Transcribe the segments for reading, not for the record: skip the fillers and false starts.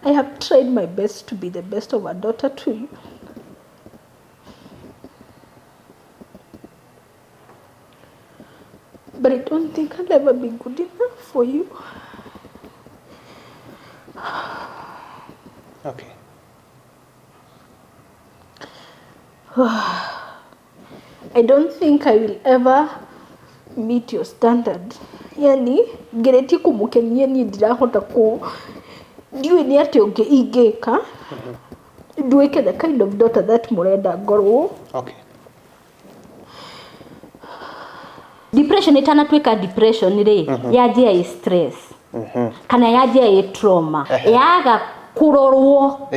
I have tried my best to be the best of a daughter to you. But I don't think I'll ever be good enough for you. Okay. I don't think I will ever meet your standard. Yani, gereti kumukenia ni ndirahota ku ndiwe ni ati ingeka. Duweke the kind of daughter that murenda ngorwo. Okay. Depression itanatuika depression ri yajia i stress. Kana yajia i trauma. Yaga kurorwo.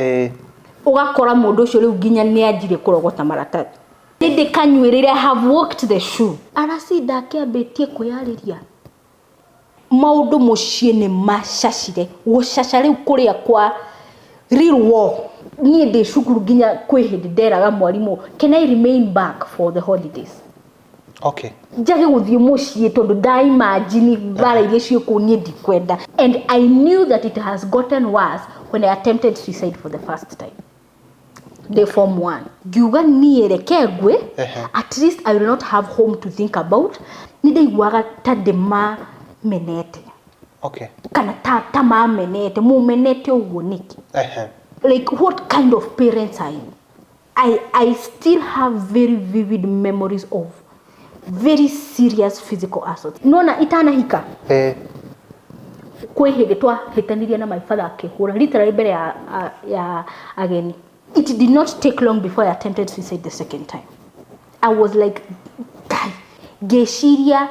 Ugakora mundu ucio riu ginya ni ajire kurogota maratathi. Dede kanywerere have walked the shoe. Aracinda akiambitie kwiyariria. Maundu mucie ni macacire. Gucaca riu kuria kwa real war. Nie de shukuru ginya kwihindi nderaga mwarimu. Can I remain back for the holidays? Okay. Jage guthie mucie tondu da imagine bara iria cio kunie ndikwenda. And I knew that it has gotten worse when I attempted suicide for the first time. Day form 1. Giuga nie reke ngwe, at least I will not have home to think about. Nide igwaga tadema menete. Okay. Kana ta ma menete, mu menete uguo niki. Like what kind of parents are you? I still have very vivid memories of very serious physical assault. Nona itana hika. Kwe hege twa hitaniria na my father akihura literally bere ya ageni. It did not take long before I attempted suicide the second time. I was like, Geshiria,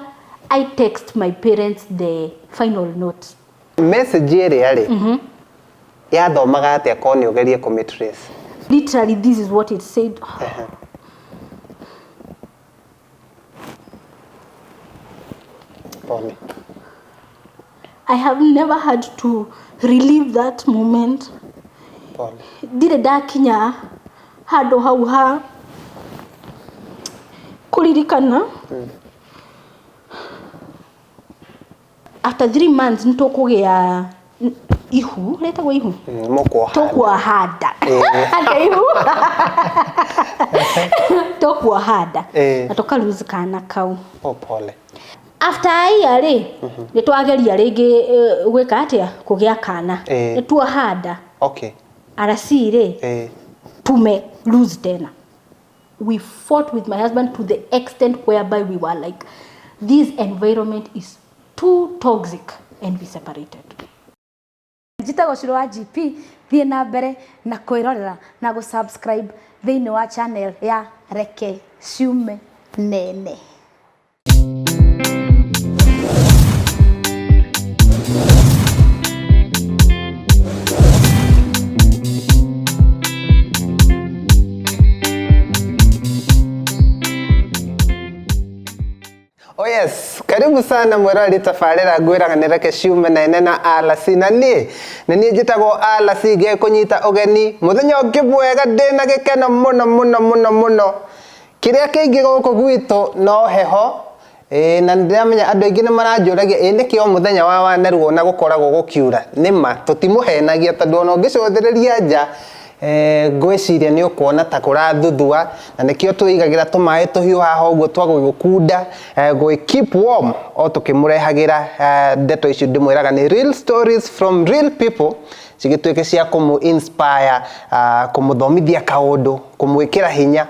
I text my parents the final note. Message ere yale. Ya thomaga atia koni ugerie commit race. Literally this is what it said. I have never had to relive that moment. Dire dakinya hado hauha kuririkana. After 3 months nitokugea ihu letagwo ihu tokwa hada hada ihu tokwa hada atoka lose kana kau. Pole. After ayare nitwageria ringi gwika atia kugia kana nitwa hada. Okay. Arasire tume lose tena. We fought with my husband to the extent whereby we were like, this environment is too toxic, and we separated. Jitago Shiro wa GP thie na mbere na kwirorera na go subscribe thini wa channel ya Reke Ciume Na Ene. Oh yes, karibu sana mwirori tafarira ngwiraga ni Reke Ciume Na Ene na Alasi na nie njitagwo Alasi ge kunyita ugeni muthenya ungi mwega ndina gikeno muno kiria kingi guku gwitu no heho na ndiramenya andu aingi ni maranjuragia niki o muthenya wa waneruo na gukoragwo gukiura nima tutimuhenagia tondu ona ungicũthĩrĩria nja ngwiciria ni ukona ta kurathuthua na nikio tuigagira tumae tuhiu haha uguo twagugukunda go keep warm o tukimurehagira ndeto icio ndimwiraga ni real stories from real people cigituike cia kumu inspire kumuthomithia kaundu kumwikira hinya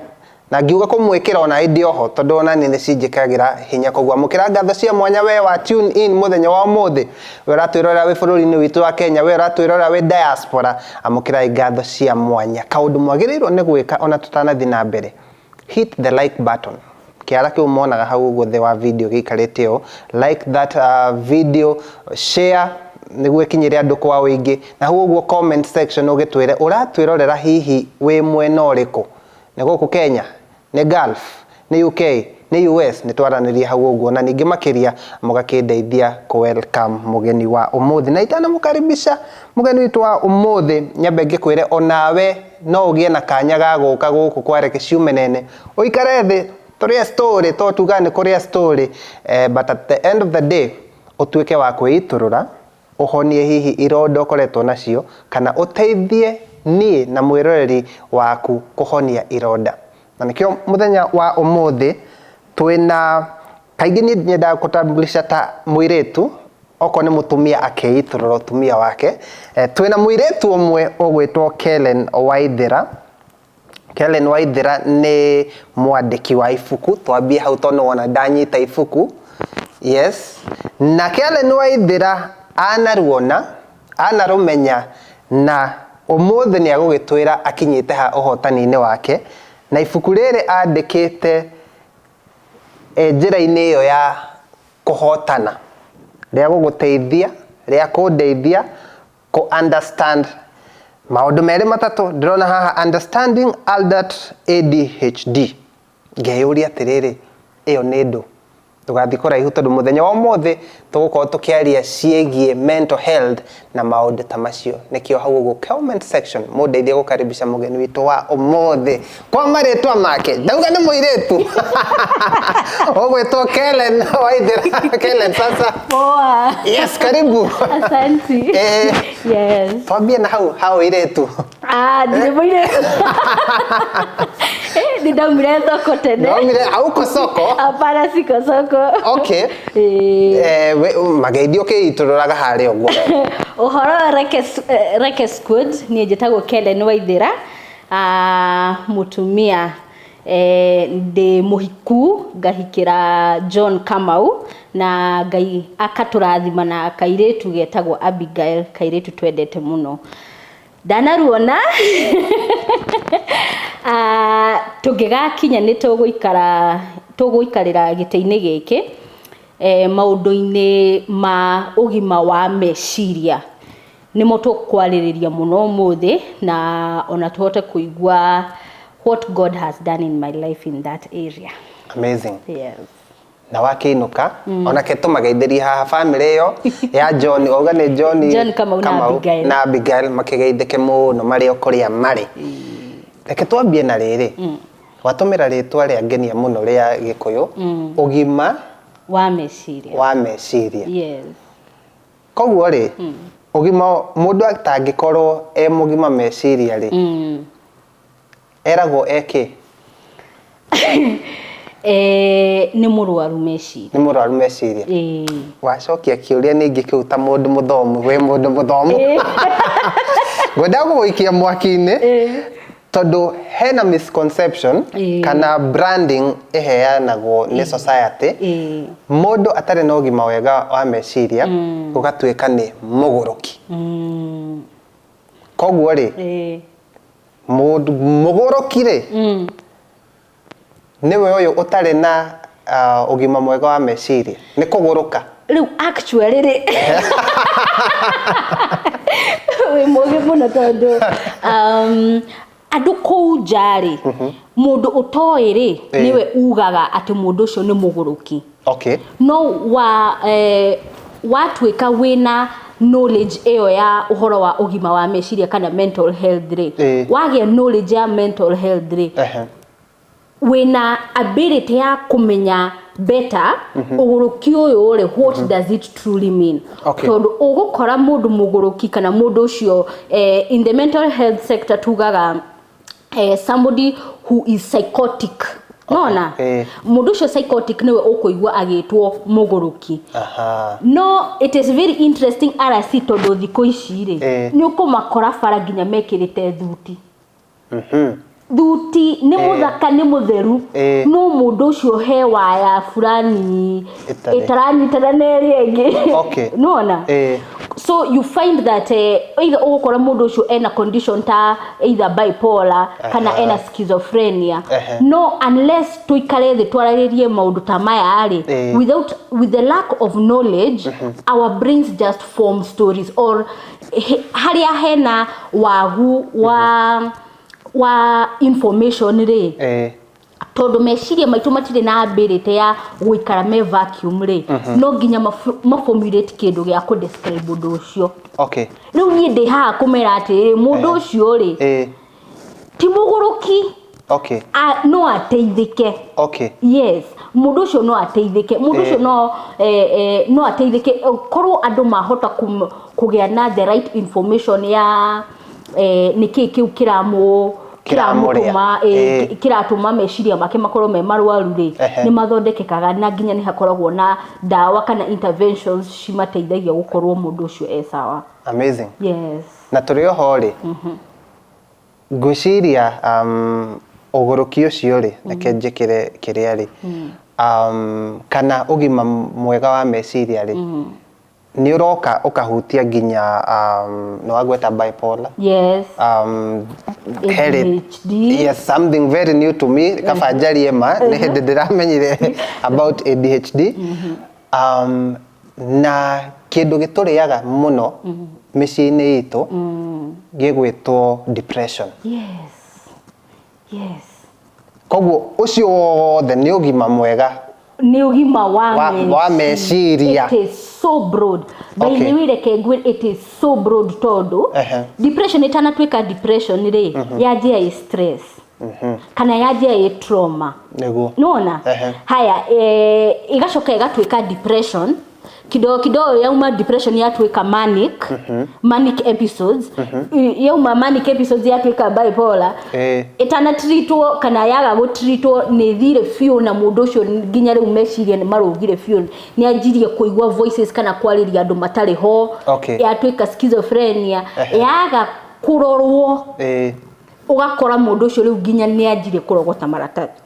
na ngiuga kumwikira ona hindi oho tondu ona ni cinjikagira hinya kogwa mukira ngatho cia mwanya we wa tune in muthenya wa muthi we ratwirora we bururi-ini witu wa Kenya we ratwirora we diaspora amukira ngatho cia mwanya kaundu mwagirirwo ni gwika ona tutanathi na mbere hit the like button kiara kiu monaga hau guthe wa video gikarite o like that video share niguo kinyire andu kwa wingi na hau uguo comment section ugitwire uratwirorera hihi we mwena uriku ni guku Kenya ni Gulf ni UK ni US ni twaraniria hau uguo na ningi makiria mugakindeithia ku welcome mugeni wa umuthi na itana mukaribisha mugeni witu wa umuthi nyambe ngikwire onawe no ugie na kanya ga guka guku kwa Reke Ciume Na Ene uikare thi turia story to tugane kuria story but at the end of the day utuike wa kwiiturura uhonie hihi irondo koretwo nacio kana uteithie nie na mwiroreri waku kuhonia ironda. Na nikio muthenya wa umuthi twina kaingi ni nyenda kutambulisha ta muiretu oko ni mutumia akeiturora utumia wake. Twina muiretu umwe ugwitwo Kellen Waithira. Kellen Waithira ni mwandiki wa ifuku, twambie hau tono wona ndanyita ifuku. Yes, na Kellen Waithira anarumenya na umuthi ni agugitwira akinyite ha uhotani-ini wake, na ifuku riri andikite njira-ini iyo ya kuhotana ria guguteithia ria kundeithia ku understand maundu meri matatu ndirona haha: understanding adult ADHD. Ngeyuria atiriri iyo ni ndu tugathikora ihu tondu muthenya wa umuthi tugukorwo tukiaria ciegie mental health na maundu ta macio. Nikio hau uguo comment section mundeithie gukaribisha mugeni witu wa umuthi kwa maritwa make ndauga ni muiretu ugwitwo Kellen Waithira. Kellen, sasa Poa. yes, karibu. Asante. Yes. Twambie na hau iretu. Ni muiretu. Ninaumire thoko tene. Naumire hauko soko? Hapana, siko soko. Okay. Mageithio kiituroraga haria uguo. Uhoro wa Reke Squad ni njitagwo Kellen Waithira. Mutumia ndi muhiku ngahikira John Kamau na Ngai akaturathima na kairetu getagwo Abigail, kairetu twendete muno. Ndanaruona tungigakinya ni tuguikarira gite-ini giki maundu-ini ma ugima wa meciria nimo tukwariria muno muthi na ona tuhote kuigua what God has done in my life in that area. Amazing. Yes. Na wakiinuka ona keto mageitheri haha family yo ya John oga ni John Kamau na Abigail makigeitheke muno mari okuria mari. Reke twambie na riri watumira ritwa ria ngenia muno ria Gikuyu ugima wa meciria. Yes. Koguo ri ugima mundu atangikorwo mugima meciria ri eragwo eki ni murwaru meciria. Wacokia kiuria ningi kiu ta mundu muthomu we mundu muthomu gwenda guikia mwaki-ini tondu hena misconception kana branding iheanagwo ni society mundu atari na ugima wega wa meciria ugatwika ni muguruki. Koguo ri mundu muguruki ri niwe uyu utari na ugima mwega wa meciria ni kuguruka. Riu actually ri we moge muno tondu andu kou njari mundu utoi ri niwe ugaga ati mundu ucio ni muguruki. Okay. No watwika wina knowledge eyo ya uhoro wa ugima wa meciria kana mental health ri wagia knowledge ya mental health ri wina ability ya kumenya better uguruki uyu ri what does it truly mean. Tondu ugukora mundu muguruki kana mundu ucio in the mental health sector tugaga somebody who is psychotic. Nona mundu ucio psychotic niwe ukuigwa agitwo muguruki. No, it is very interesting RC tondu thiko ici ri ni ukumakora bara nginya mekirite thuti. Thuti ni muthaka ni mutheru no mundu ucio he waya fulani itaranyitana neri ingi. Nona so you find that either ugukora mundu ucio ena condition ta either bipolar kana ena schizophrenia. No, unless tuikare thi twararirie maundu ta maya ari with the lack of knowledge our brains just form stories or haria hena wagu wa information ri tondu meciria maitu matire na ability ya guikara me vacuum ri no nginya formulate kindu gia ku describe undu ucio. Riu ni ndi ha kumera ati mundu ucio ri ti muguruki. No ateithike. Yes, mundu ucio no ateithike. Mundu ucio no ateithike korwo andu mahota kugea na the right information ya niki kiu kiratuma meciria make makorwo me marwaru ri ni mathondekekaga na nginya ni hakoragwo na dawa kana interventions cimateithagia gukorwo mundu ucio sawa. Amazing. Yes. Na turi oho ri ngwiciria uguruki ucio ri reke njikire kiria ri kana ugima mwega wa meciria ri ni uroka ukahutia nginya no agweta bipolar. Yes. ADHD. Yes, something very new to me. Kafajarie ma ni hindi ndiramenyire about ADHD. Na kindu gituriaga muno miciini itu gigwitwo depression. Yes. Yes. Koguo ucio wothe ni ugima mwega ni ugima wa meciria. It is so broad. By the way, it is so broad todo. Depression itanatwika depression ri yajia i stress. Kana yajia i trauma. Nego. Nona? Haya, igashoka igatwika depression. Kidogo yauma depression yatwika manic episodes. Yauma manic episodes yatwika bipolar. Itana treatwo kana yaga go treatwo ni thire few na mundu ucio nginya riu meciria ni marugire few ni ajirie kuigwa voices kana kwariria andu matari ho. Yatwika schizophrenia. Yaga kurorwo. Ugakora mundu ucio riu nginya ni ajirie kurogota maratathi.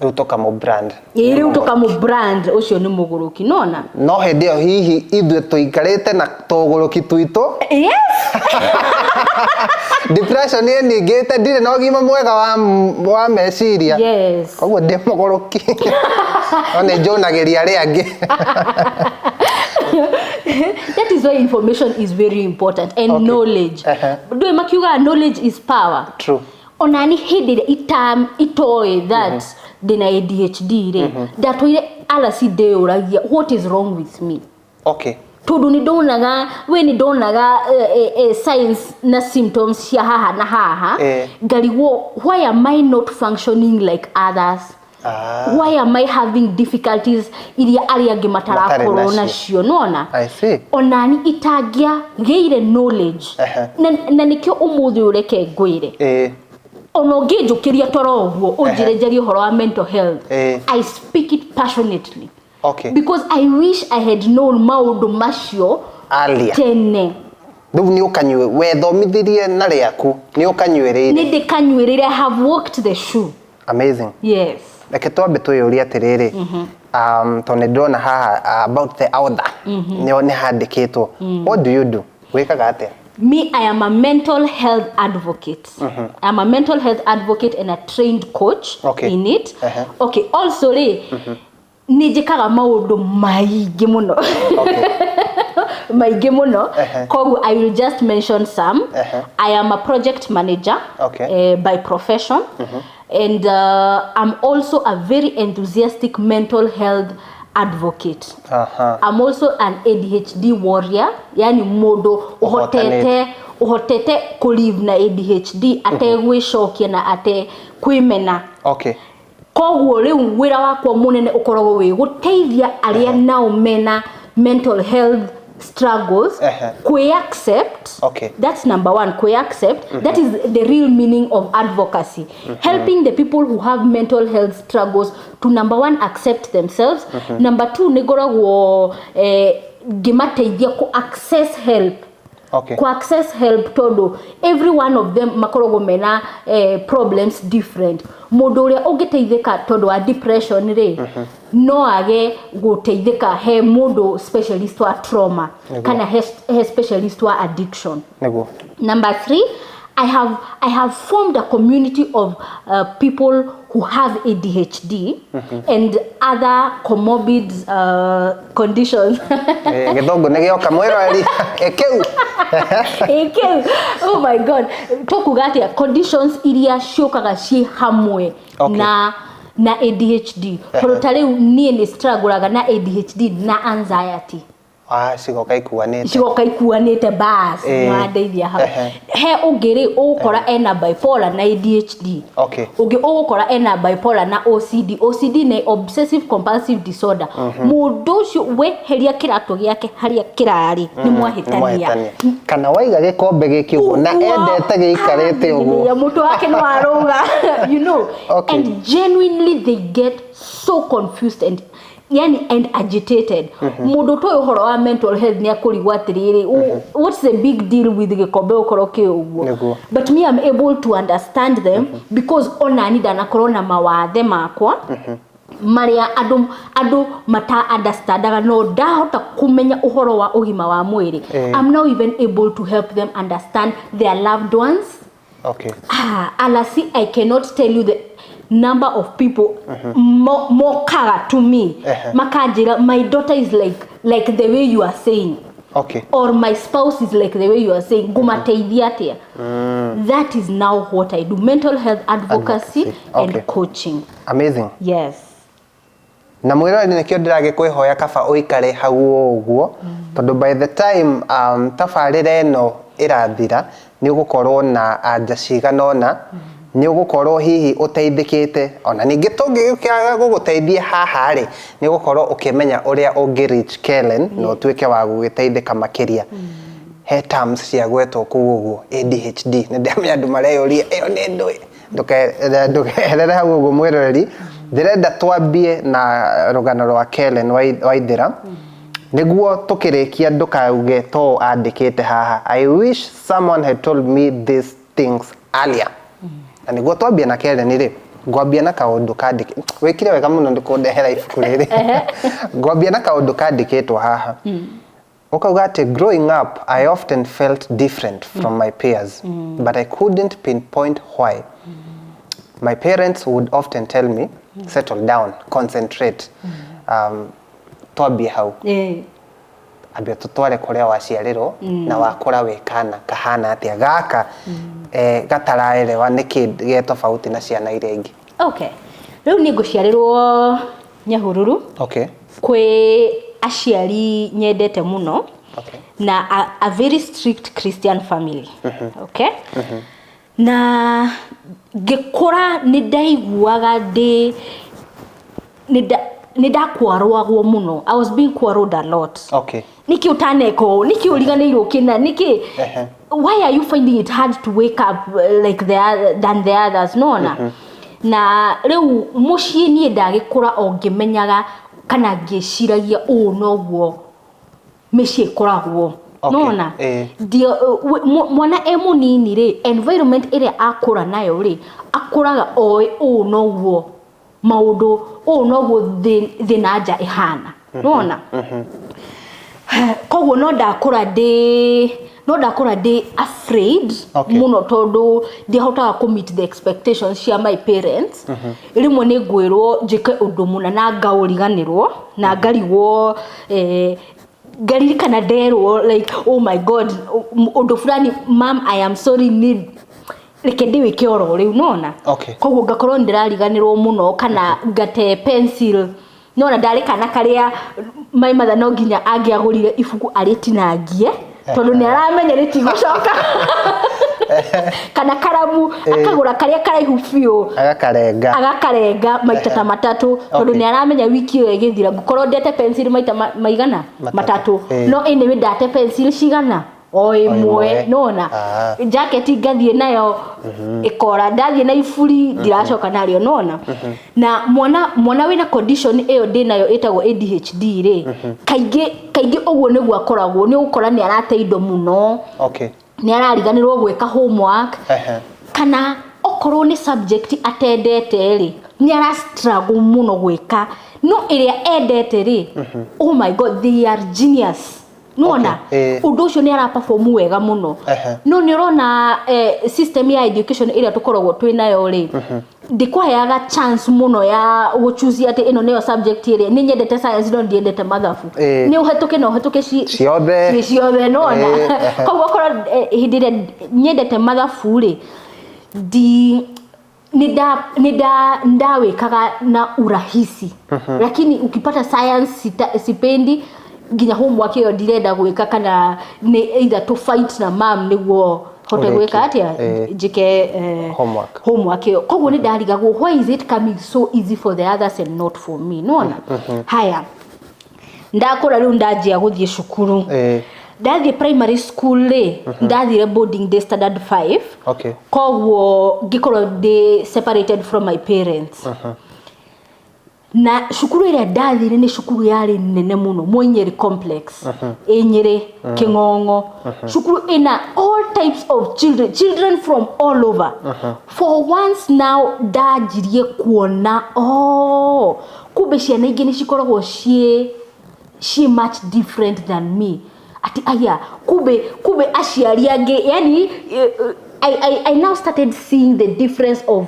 Utoka mo brand. Iri utoka mo brand ucio ni muguruki nona. No hindi yo hihi ithwe tuikarite na tuguruki tuito. Yes. Depression ni ningite ndire no gima mwega wa meciria. Yes. Koguo ndi muguruki. One jonageria ri angi. That is why information is very important and knowledge. Do makiuga knowledge is power. True. Onani hidire itoe that dena ADHD re that we alasi deuragia what is wrong with me. Tudu ni donaga we ni donaga signs na symptoms ya haha na haha galiwo why am I not functioning like others? Why am I having difficulties iria ari angi matara corona cio nona? I see. Onani itagia geire knowledge na nikyo umuthi ureke ngwire ono ngijukiria toro uguo unjirejeria uhoro wa mental health. I speak it passionately because I wish I had known maundu macio earlier tene. Riu ni ukanywe we thomithirie na riaku ni ukanywereire ni ndikanywereire. I have walked the shoe. Amazing. Yes. Reke twambe tuyuria atiriri tone ndona haha about the author ni handikitwo. What do you do? Wekaga atia? Me, I am a mental health advocate. I'm a mental health advocate and a trained coach in it. Also, nijikaga maundu maigi muno. Maigi muno. I will just mention some. I am a project manager by profession. And I'm also a very enthusiastic mental health advocate. I'm also an ADHD warrior, yani modo uhotete kulive na ADHD ate gwicokia na ate kwimena. Koguo riu wira wakwa munene ukoragwo wi guteithia aria nao mena mental health struggles accept. That's number one, accept. That is the real meaning of advocacy. Helping the people who have mental health struggles to number one, accept themselves. Number two, nigoragwo gimateithia ku access help. Access help todo. Every one of them makorogo mena problems different. Mundu uria ugiteithika todo wa depression ri no age guteithika he mundu specialist wa trauma kana he specialist wa addiction. Number three, I have formed a community of people who have ADHD and other comorbid conditions. Oh my God. Tokugatia conditions iria shokaga shi hamwe na ADHD. Tole ni struggle na ADHD na anxiety. cigoka ikuanite. Cigoka ikuanite bas na ndeithia hau. He ungiri ukora ena bipolar na ADHD. Okay. Ungi ukora ena bipolar na OCD. OCD ni obsessive compulsive disorder. Mundu ucio weheria kirato giake haria kirari ni mwahitania. Kana waiga gikombe giki uguo na endete giikarite uguo. Ya mutu wake no aruga, you know. Okay. And genuinely they get so confused and agitated. Mundu to uhoro wa mental health ni akurigwa atiriri. What's the big deal with gikombe ukoroke uguo? But me I'm able to understand them because ona nida na corona mawathe makwa. Maria adu mata understandaga no ndahota kumenya uhoro wa ugima wa mwiri. I'm now even able to help them understand their loved ones. Okay. Alasi, I cannot tell you the number of people more kara to me. Makajira, my daughter is like the way you are saying. Okay. Or my spouse is like the way you are saying. Gumateidiatia. That is now what I do. Mental health advocacy. And coaching. Amazing. Yes. Na mwira ni kio ndirage kwihoya kaba uikare hau uguo tondu by the time tafarire no irathira ni ugukorwo na anja ciganona ni ugukorwo hihi uteithikite ona ningi tungikiaga guguteithia haha ri ni ugukorwo ukimenya uria ungi reach Kellen no tuike wa gugiteithika makiria he terms cia gwetwo kuguo ADHD ni ndamenya andu mareyuria iyo ni ndui ndukeherere hau uguo mwiroreri ndirenda twambie na rugano rwa Kellen Waithira niguo tukirikia ndukauge to andikite haha. I wish someone had told me these things earlier. Na niguo twambie na Kellen ri ngwambia na kaundu kandike wikire wega muno ndikundehera ibuku riri ngwambia na kaundu kandikitwo haha. Ukauga ati growing up I often felt different from my peers but I couldn't pinpoint why. My parents would often tell me, settle down, concentrate. Twambie hau. Ambia tutware kuria waciarirwo na wakura wekana kahana atia gaka gataraelewa niki ge tofauti na ciana iria ingi. Okay. Riu ni nguciarirwo Nyahururu. Okay. Kwe aciari nyendete muno. Okay. Na a very strict Christian family. Okay? Na gikura nidaiguaga nidakwarwagwo muno. I was being quarreled a lot. Okay. Niki utaneko, niki uliganirwo kina, niki why are you finding it hard to wake up like than the others? No na. Na riu mucii nie ndagikura ongimenyaga kana ngiciragia noguo micii ikoragwo. No na. Mwana munini ri environment ire akura nayo ri akuraga noguo maundu noguo thinaja ihana. No na. Koguo no ndakura ndi afraid muno tondu ndihotaga ku meet the expectations cia my parents. Rimwe ni ngwirwo njike undu muna na ngauriganirwo na ngarigwo garirikana nderwo like oh my god undu fulani mom I am sorry need reke ndiwike oro riu nona. Koguo ngakorwo ndirariganirwo muno kana ngate pencil nona ndarikana karia my mother no nginya angiagurire ibuku aritinangie tondu ni aramenya ritigocoka kana karamu akagura karia karaihu biu agakarenga maita ta matatu tondu ni aramenya wiki iyo igithira ngukorwo ndete pencil maita maigana matatu no ene ndate pencil cigana o imwe nona jacket ngathie nayo ikora ndathie na ifuri ndiracoka nario nona. Na mwana wina condition iyo ndinayo etagwo ADHD ri kaingi oguo niguo akoragwo ni ukora ni arateindo muno. Okay. Ni arariganirwo gweka homework kana okorwo ni subject atendete ri ni ara struggle muno gweka no iria endete ri oh my god they are genius. Nona undu ucio ni ara perform wega muno. No ni rona system ya education ira tukoragwo twinayo ri ndikwaheaga chance muno ya guchoose ati ino neyo subject iri ni nyendete science no ndiendete mathabu ni uhatuke ciothe nona. Koguo korwo hindire nyendete mathabu ri ndawekaga na urahisi lakini ukipata science sipendi nginya homework yo ndirenda gwika kana ni either to fight na mom niguo hote gwika atia jike homework yo koguo ni ndarigagwo why is it coming so easy for the others and not for me nona haya ndakora riu ndajia guthie cukuru ndathie primary school ri ndathire boarding day standard 5 okay koguo ngikoro de separated from my parents na shukuru ile ndathire ni shukuru yari nene muno Munyeri complex Enyere Kingongo shukuru ina all types of children from all over for once now ndajirie kuona kube ciana ingi ni cikoragwo she much different than me ati aya kube aciari angi yani I now started seeing the difference of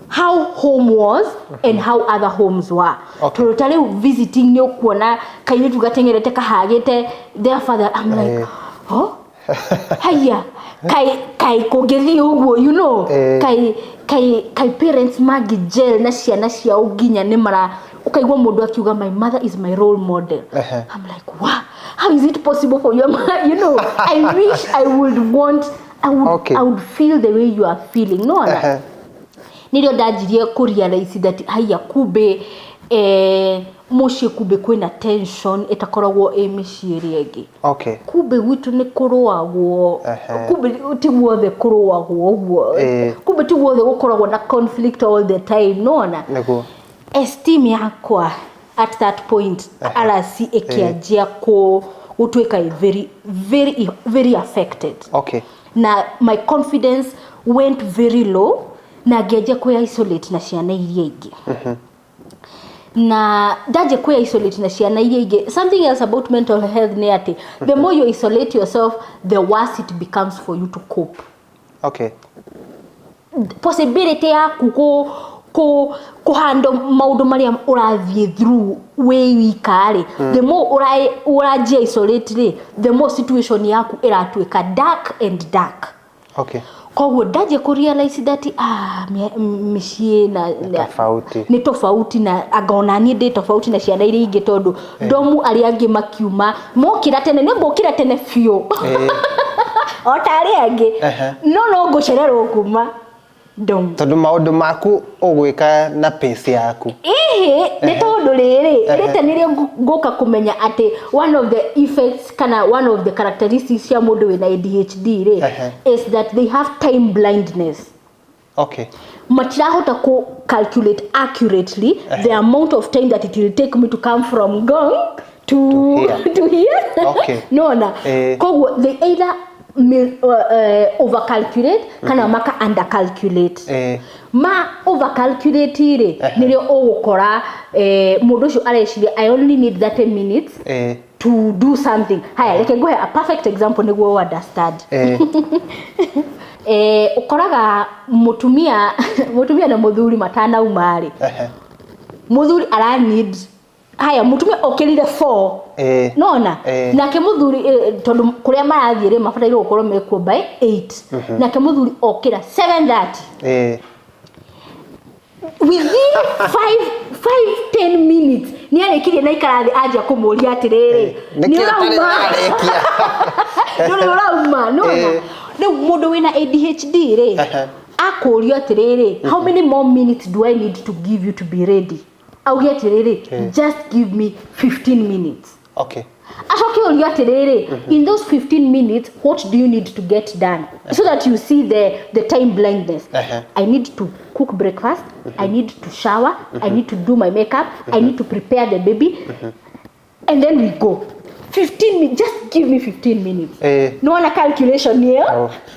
how home was and how other homes were. Totally visiting you kuona kayitu gatengerete kahagete their father I'm like haya kai kogeli ugo you know kai parents magi gel na ciana cia uginya ni mara ukaigwa mundu akiuga my mother is my role model. I'm like wow, how is it possible for you you know I wish I would feel the way you are feeling no nilio ndajirie kurealize that haya kube mushi kube kwina tension itakoragwo emiciiri egi kube witu ni kuruagwo kube tiguothe kuruagwo uguo kube tiguothe gukoragwo na conflict all the time nona esteem yakwa at that point arasi ekiajia ko utweka very affected na my confidence went very low na geje ko isolate na ciana iria ingi na daje ko isolate na ciana iria ingi something else about mental health ni ati the more you isolate yourself the worse it becomes for you to cope possibility ya ko handle maundu maria urathie through way wikare the more uraje isolate the more situation yaku iratweka dark koguo ndaje ku realize that mishie na ni tofauti na agona ni ndi tofauti na ciana iria ingi tondu domu ari angi makiuma mokira tene ni mbokira tene fio otari angi no ngucererwo kuma dom tondu maundu maku ugwika na pace yaku ni tondu riri rite nirio ngoka kumenya ati one of the effects kana one of the characteristics ya mundu wina ADHD is that they have time blindness matirahota ku calculate accurately the amount of time that it will take me to come from gone to here no koguo they either over calculate kana maka under calculate ma over calculate ire nirio ugukora mundu ucio areciria I only need 30 minutes to do something haya reke nguhe a perfect example niguo understand ukoraga mutumia na muthuri matana umari muthuri ara need haya mutumia okirire 4 nona nake muthuri tondu kuria marathire mafataire gukorwo mekuo by 8 nake muthuri okira 7:30 within 5-10 minutes ni arekirie na ikarathi aja kumuria atiriri ni urauma nona no mundu wina ADHD ri akurio atiriri how many more minutes do I need to give you to be ready auge atiriri just give me 15 minutes ashoke urio atiriri in those 15 minutes what do you need to get done so that you see the time blindness I need to cook breakfast I need to shower I need to do my makeup I need to prepare the baby and then we go 15 minutes just give me 15 minutes no one calculation here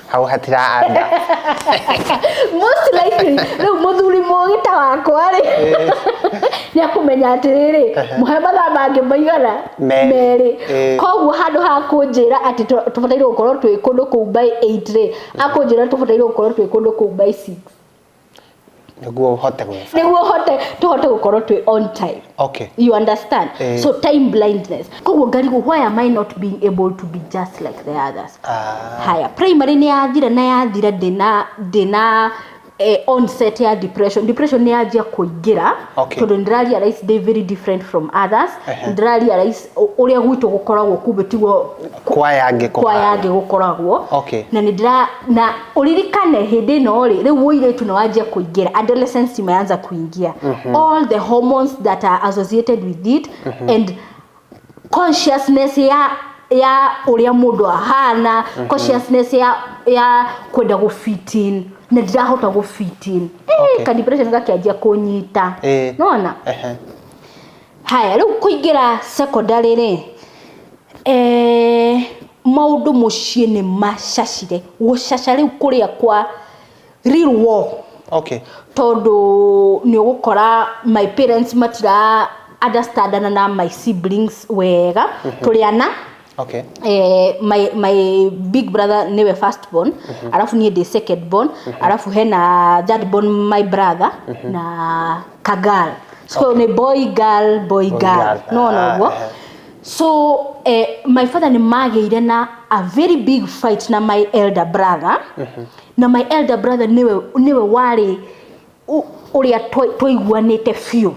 how hatira anda most likely no muthuri mogita wakwa ri ni akumenya atiriri muheba bange maigana meri koguo handu ha kunjira ati tubataire gukorwo twi kundu ku by 8 ri akunjira tubataire gukorwo twi kundu ku by 6 niguo hote gukorwo twi on time you understand so time blindness koguo ngarigo why am I not being able to be just like the others haya primary ni yathira dina onset ya depression ni ajia kuingira tondu ndirarealize they very different from others ndirarealize uria gwitu gukoragwo kumbe tigwo kwa yange gukoragwo na ndira na uririkane hindi no ri riu wiretu no ajia kuingira adolescence imeanza kuingia all the hormones that are associated with it and consciousness ya uria mundu ahana consciousness ya kwenda go fit in na ndirahota go fit in ka depression gakianjia kunyita nona haya riu kuingira secondary ri maundu mucie ni mashashire gucaca riu kuria kwa real war tondu ni ugukora my parents matira understand na my siblings wega tuliana my big brother niwe first born alafu nie the second born alafu hena third born my brother na kagal so ni boy girl no so my father ni mageire na a very big fight na my elder brother na my elder brother niwe wari uria toiguanite few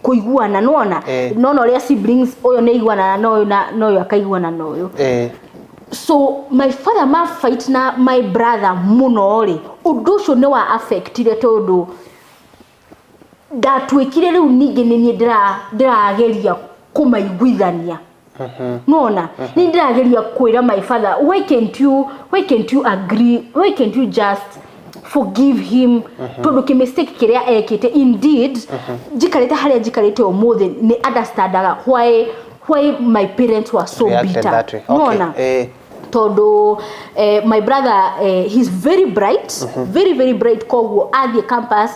kuiguana nona nona uria siblings oyo ne iguana na noyo akaiguana noyo so my father ma fight na my brother muno ri undu ucio ne wa affectire tondu ndatwikire riu ningi ni ndirageria kumaiguithania nona ni ndirageria kwira my father why can't you agree, why can't you just forgive him tondu ki mistake kiria ekite indeed jikarete haria jikarete omothe ni understandaga why my parents were so bitter nona tondu my brother he's very bright very bright kogwo athie campus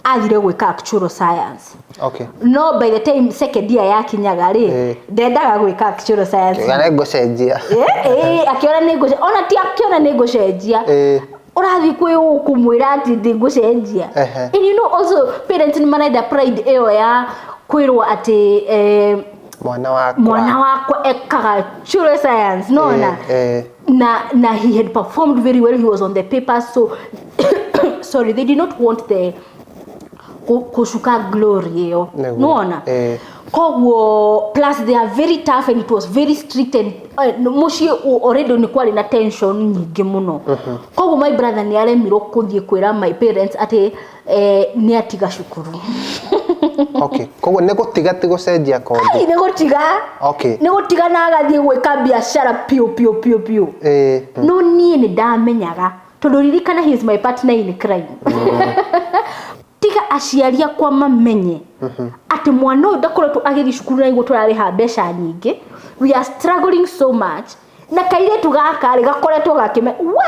athire gwika actual science no by the time second year yakinyaga ri ndendaga gwika actual science ngare gucenjia akiona ni gucenjia ona ti akiona ni gucenjia urathi kwi ukumwira ati ndigucenjia and you know also parents ni manaida pride eo ya kwirwa ati mwana wakwa ekaga actual science nona na he had performed very well, he was on the paper, so sorry, they did not want the kushuka glory yo nona kogwo plus they are very tough and it was very strict and mushi already ni kwali na tension nyingi muno kogwo my brother ni aremiro kuthie kwira my parents ati ni atiga shukuru kogwo ne gutiga tigocenjia kondi ne gutiga ne gutiga na agathie gwika biashara pio no nie ni ndamenyaga tondu ririkana he is my partner in crime tiga aciaria kwa mamenye ati mwana uyu ndakoretwo agiri cukuru na igwo turariha mbeca nyingi, we are struggling so much na kaire tugaka ri gakoretwo gakime we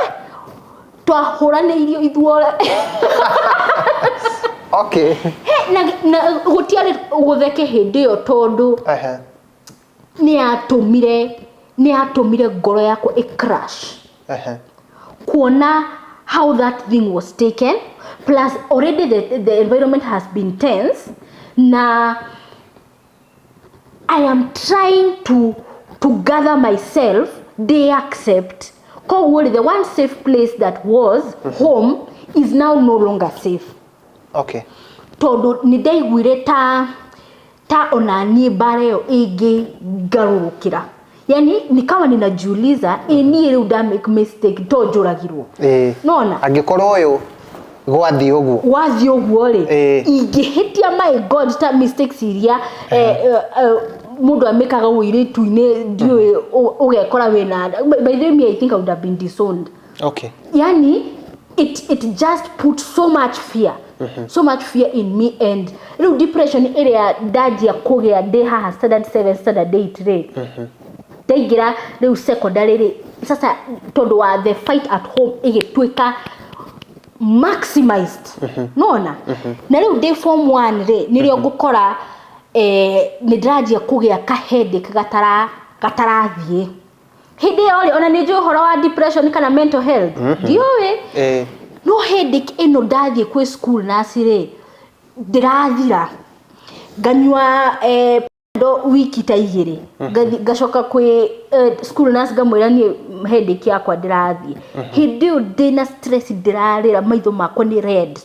twahuranirio ithuore na gutiari gutheke hindi yo tondu ni atumire ngoro yakwa crash kuona how that thing was taken, plus already the environment has been tense. Now I am trying to gather myself, they accept the one safe place that was home is now no longer safe. Todo nidaigwire ta ona ni bareo ege garurukira. Yani ni kama ninajiuliza ni ile uda make mistake to njuragirwo nona angikorwo uyu gwathi uguo ri ingihitia my god ta mistakes iria mundu amekaga uiritu-ine ndiwe ugekora wena by the way I think I would have been disowned. Yani it just put so much fear in me, and depression area dajia kugea de ha standard 7 standard 8 re daigira riu secondary ri sasa tondu wa the fight at home igitwika maximized nona na riu day form 1 ri nirio ngukora ni drajia kugea ka headache gatarathie hindi yori ona ni njo horo wa depression kana mental health diwe no headache eno ndathie kwi school na asire ndirathira nganywa ndo wiki ta igiri gacoka kwi school nurse ngamwira ni headache yakwa ndirathie hindi ndina stress ndirarira maitho makwa ni red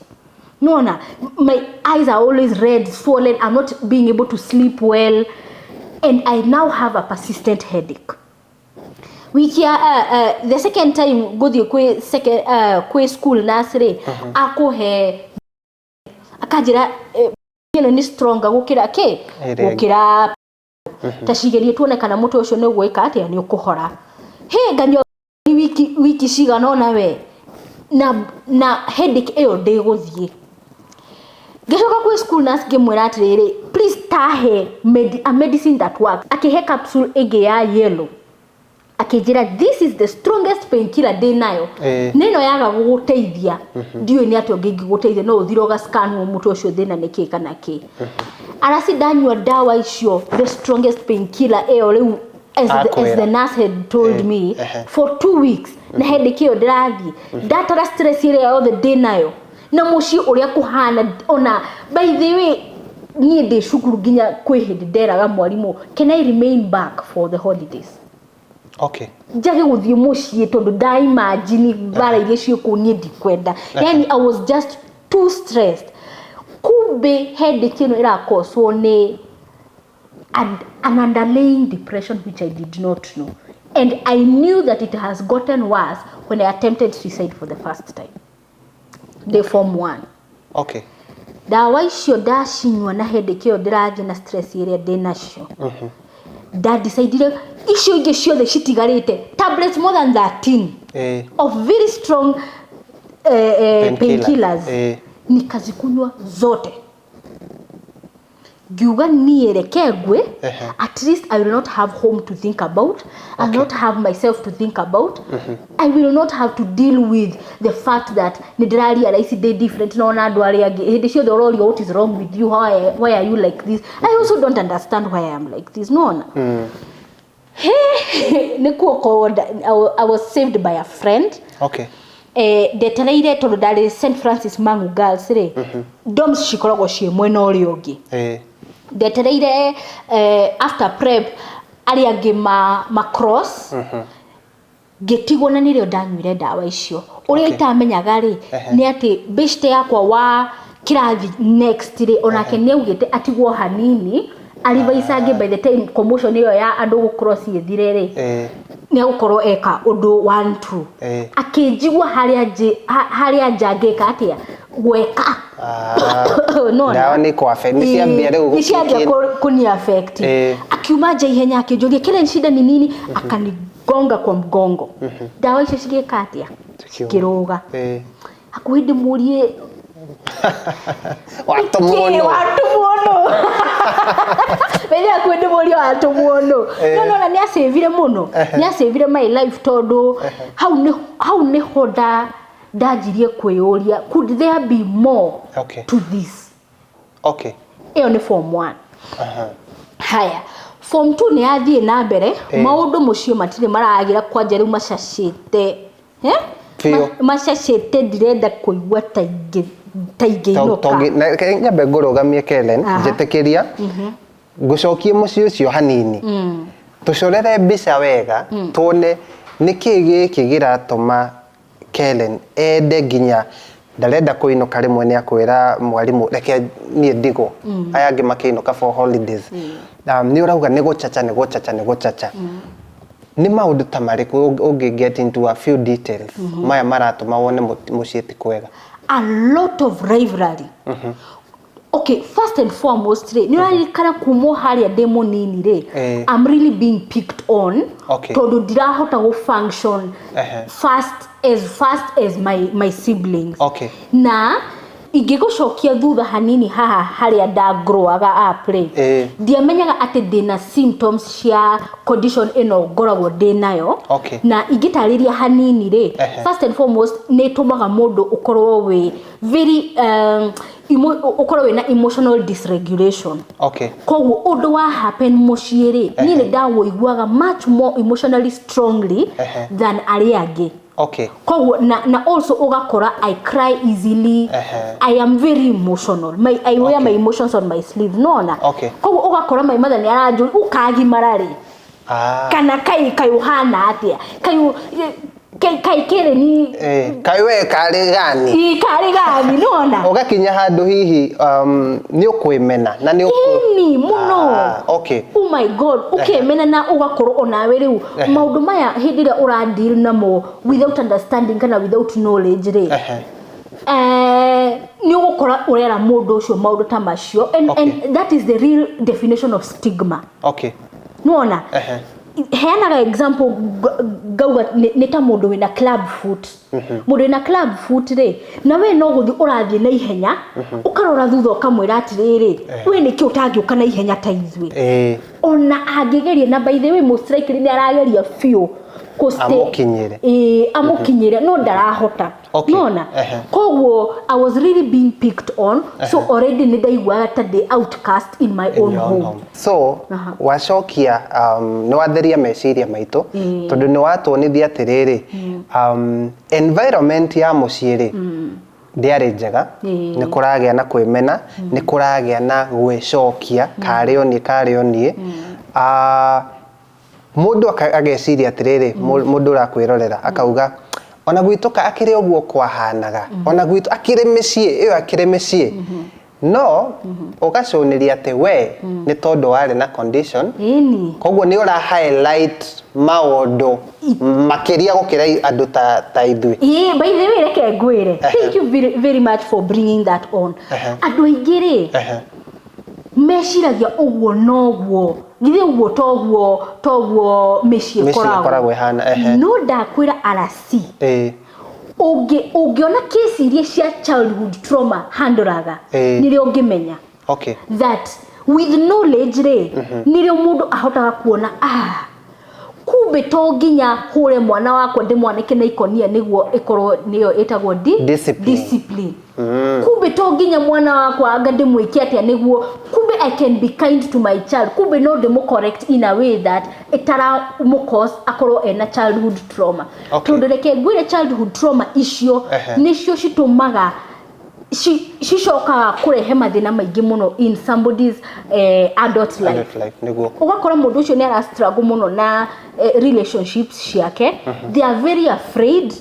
nona my eyes are always red swollen I'm not being able to sleep well and I now have a persistent headache wiki the second time guthie kwi school nurse akuhe akajira ni stronger gukira gukira tashigerie tuone kana mutu ucio ni gwika atia ni ukuhora ganyo wiki cigana ona we na headache eyo ndiguthie gicoka kwi school nurse ngimwira atiriri please tahe a medicine that works akihe capsule ege ya yellow akijira this is the strongest painkiller day nayo nino yaga guguteithia ndiyo ni ati onge guguteithia no uthiroga scan wo mutu ucio thina niki kana ki arasi danywa dawa icio the strongest painkiller riu as the nurse had told me for 2 weeks na headache yo ndirathi data stress ile all the day nayo na muci uria kuhana ona by the way ni ndi cukuru ginya kwi hindi nderaga mwarimu can I remain back for the holidays okay jage guthie muci tondu da imagine bara ile cio kunie ndikwenda yani I was just too stressed kumbe headache ino ira cause ni an underlying depression which I did not know and I knew that it has gotten worse when I attempted suicide for the first time the form 1 okay dawa icio ndacinywa na headache yo ndirathie na stress iria ndinacio da decided icio inge ciothe citigarite tablets more than 13 of very strong painkillers nikazikunywa zote giuga niereke ngwe at least I will not have home to think about I will not have myself to think about I will not have to deal with the fact that nidirali realize they different no na andu ari agi hindi cio thorori what is wrong with you why are you like this I also don't understand why I am like this no na nikuo I was saved by a friend okay detereire tondu ndari St Francis Mangu Girls ri doms cikoragwo cie mwena uri ungi detereire after prep ari angi ma cross getigwo na nirio ndanywire dawa icio uri itamenyaga ri ni ati beshte yakwa wa kirathi next ri onake ni ugite atigwo hanini alivaisange by the time commotion iyo ya andu go cross yethirere ni gukorwo eka undu 1 2 akijigwa haria njangeka atia gweka no na ni kwa affect ni ciambia riu kuni affect akiuma nje ihenya akijuria kile shida ni nini akanigonga kwa mgongo dawa icio cigeka atia kiroga akuhindi murie watu muono Bele akwende muri watu muono no na ni asevire muno ni asevire my life todo how ne hoda dajirie kweyuria could there be more to this okay eyo ni form 1 haya form 2 ni athie na mbere maundu mucio matire maragira kwanja riu macacite macacite direnda kuigwa taige inoka na nyambe ngurugamie Kellen njetekeria ngucokie muci ucio hanini tucorere mbica wega tuone niki giki giratuma Kellen ende nginya ndarenda kuinuka rimwe ni akwira mwarimu reke nie ndigo aya ngi makiinuka for holidays ni urauga ni guchacha ni maundu ta mariku ungi get into a few details maya maratuma wone mucieti kwega a lot of rivalry okay first and foremost ni kana kumo haria demo nini re I'm really being picked on to ndirahota go function fast as my siblings na igigucokia thutha hanini haha haria ndagrowaga up ndiamenyaga ati ndina symptoms cia condition ino ngoragwo ndinayo na igitariria hanini ri first and foremost ni tumaga mundu ukorwo we very ukorwo we na emotional dysregulation koguo undu wa happen muciiri ni ndawoiguaga much more emotionally strongly than ari angi Okay. Kwa na also ugakora I cry easily. I am very emotional. I wear my emotions on my sleeve. No na. Okay. Kwa ugakora my mother ni aranjuri ukagi marari. Kana kai uhana atia. Kai kere ni kai we kari gani. Kari gani nona. Ugakinya handu hihi ni ukwimena na ni ni muno. Okay. Oh my god, ukemena na ugakoro onawe riu maundu maya hindira ura deal namo without understanding kana without knowledge ri. Ni ugukora urera mundu ucio maundu ta macio and that is the real definition of stigma. Okay. Nona. Heanaga example gauga nita mundu wina club foot. Mundu wina club foot ri na we no guthi urathie na ihenya ukarora thutha ukamwira atiriri we niki utangiuka na ihenya ta izwi ona angigeria na by the way most likely ni arageria few amukinyire no ndarahota nona kogwo I was really being picked on so already ni ndaigua ta the outcast in my own home. So wacokia no watheria meciria maitu tondu ni watuonithia atiriri environment ya muciiri ndiari njega ni kuragia na kwimena ni kuragia na gwicokia kario nie mundu ageciria atiriri mundu urakwirorera akauga ona gwituka akiri oguo kwahanaga ona gwitu akiri micii iyo akiri micii no ugacuniria ati we ni tondu wari na condition kogwo ni ura highlight maundu makiria gukira andu ta ithui. By the way reke ngwire thank you very much for bringing that on. Andu aingiri meciragia uguo noguo githe uguo toguo mecii koragwo no ndakwira arasi ungiona case iria cia childhood trauma handuraga nirio ngimenya that with knowledge ri nirio mundu ahotaga kuona kumbe to nginya hure mwana wakwa ndimwanike na ikonia niguo ikorwo niyo etagwo discipline. Kumbe to nginya mwana wakwa anga ndimwikia atia niguo kumbe I can be kind to my child kumbe no demo correct in a way that itara mukos akorwo ena childhood trauma. Tondu reke ngwire childhood trauma icio nicio citumaga cicokaga kurehe mathina maingi muno in somebody's adult life. Ugakora mundu ucio ni ara struggle muno na relationships ciake they are very afraid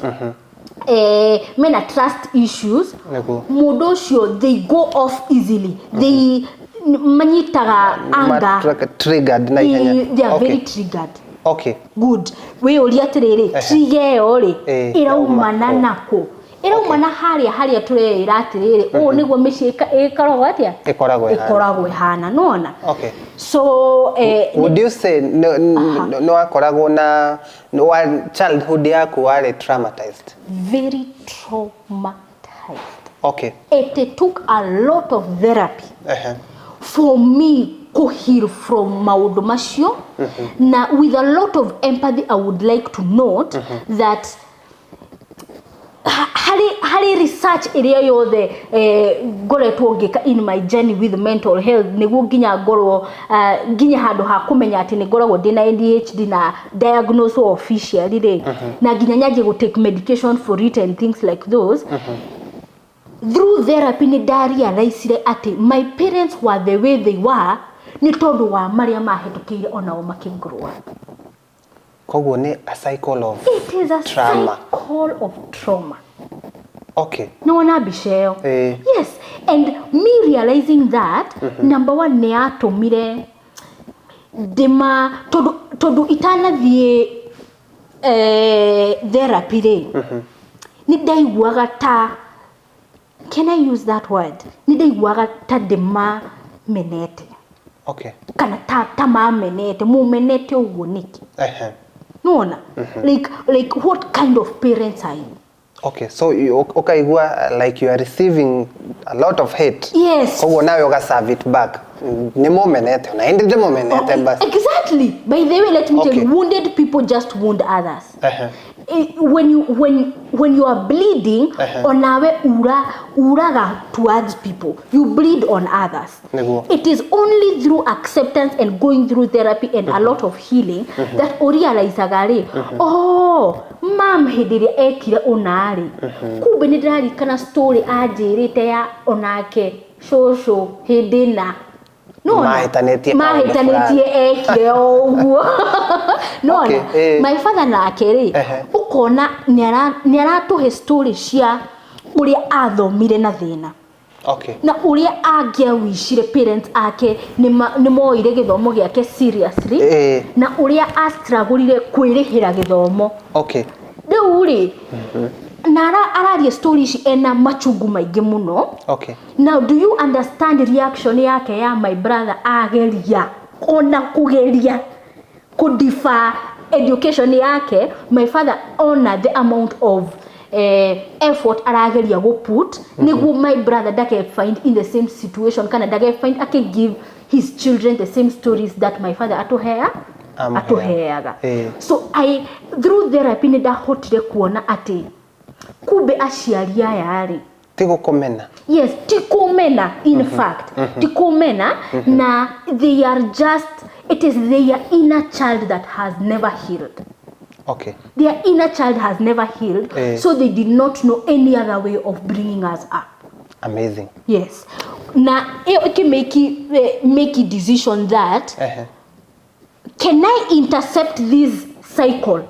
mena trust issues mundu ucio they go off easily they manyitaga anger triggered na ihenya they are very triggered. Good. We uri atiriri trigger yo ri iraumana nako iraumana haria turera atiriri niguo micika ikoragwo atia ikoragwo ihana nona. So would you say no akoragwo na childhood yaku wari traumatized? Very traumatized. It took a lot of therapy for me to heal from maundu macio na with a lot of empathy I would like to note that hari research area yothe ngoretwo ngika in my journey with mental health niguo nginya ngorwo nginya handu ha kumenya ati ni ngoragwo ndina ADHD na diagnose officially ri na nginya nyaje go take medication for it and things like those. Through therapy ni realize ati my parents were the way they were ni tondu wa maria mahetukire onao makingurwa. Kogwo ni a cycle of it is a trauma. Cycle of trauma. No wana bisheo. Yes, and me realizing that number one ne atumire dema todo itana vie therapy re ni ndaiguaga ta, can I use that word, ni ndaiguaga ta dema menete kana ta ma menete mu menete uguo niki nona like what kind of parents are you? So ukaigua like you are receiving a lot of hate. Yes. Kogwo nawe uga serve it back. Ni momenete na indi momenete basi. Exactly. By the way, let me tell you, wounded people just wound others. when you are bleeding, onawe uraga towards people. You bleed on others. It is only through acceptance and going through therapy and a lot of healing that realize agari. Oh, mom hediri ekira onari. Kube nidari kana story ajirite ya onake shosho hedina. No, mahitanetie ekire oguo. No, my father na akere ukona niaratuhe story cia uria athomire na thina. Okay. Na uria agia wishire parents ake ni moire githomo giake seriously na uria astrugglire kwirihira githomo. Okay. Riu ri nara araria stories ena machungu maingi muno. Okay. Now do you understand the reaction yake ya my brother ageria ona kugeria kudifa education yake? My father honor the amount of effort arageria go put niguo my brother dake find in the same situation kana dake find ake give his children the same stories that my father atuheaga. So I through therapy nida hotire kuona ati kube aciari aya ri tigokomena. Yes, tikomena in fact. Tikomena na they are just, it is their inner child that has never healed. Okay. Their inner child has never healed, so they did not know any other way of bringing us up. Amazing. Yes. Na you can make a decision that can I intercept this cycle?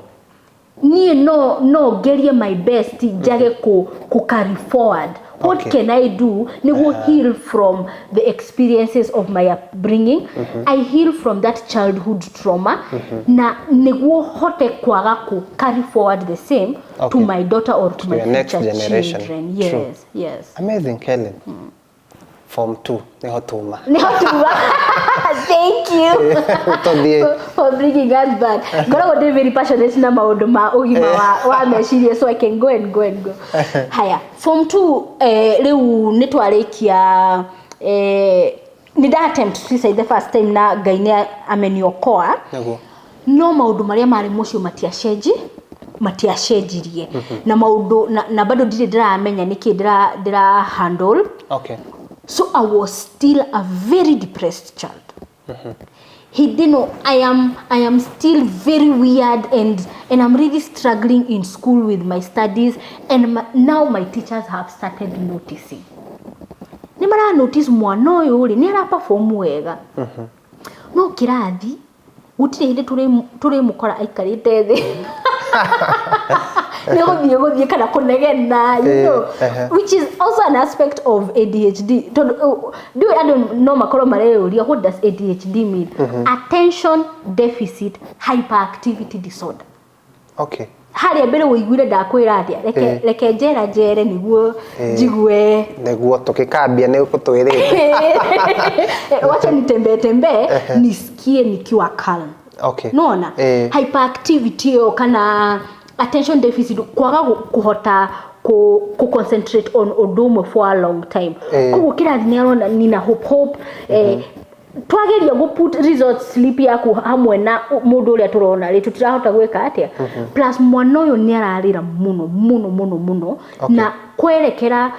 No get my best jage ko carry forward. What can I do? Nego heal from the experiences of my upbringing. I heal from that childhood trauma. Na nego hote kwaga ko carry forward the same to my daughter or to my next future generation. children. Yes, true. Yes. Amazing, Helen. Form 2. Nehotuma. Thank you for bringing us back. Gora wote very passionate na maundu ma ugima wa meciria, so I can go and go. Haya, Form 2 riu nitwarikia nida attempt suicide the first time na Ngai ameniokoa. No maundu maria mari mucio matiacenjirie na maundu na bado ndiramenya niki ndira handle. Okay. So I was still a very depressed child. He didn't know I am still very weird and I'm really struggling in school with my studies, and now my teachers have started noticing. Nimara notice mwana uyu ri ni ara perform wega. No kirathi gutire hinde turi mukora aikarite thi. Negothie kana kunegena, you know, which is also an aspect of ADHD. I don't know makoro mareuria, what does ADHD mean? Attention deficit hyperactivity disorder. Okay. Hari mbere uiguire ndakwira atia reke njere niguo jigue niguo tukikambia ni kutwirite wacha nitembe nisikie nikiwa calm. Okay. Naona hyperactivity o kana attention deficit kwaga kuhota ku concentrate on odomo for a long time. Kuko kira dinero nina hope twageria go put results sleep yaku hamwe na mundu uria turona ri tutirahota gweka atia. Plus mwana uyu ni ararira muno na kwerekera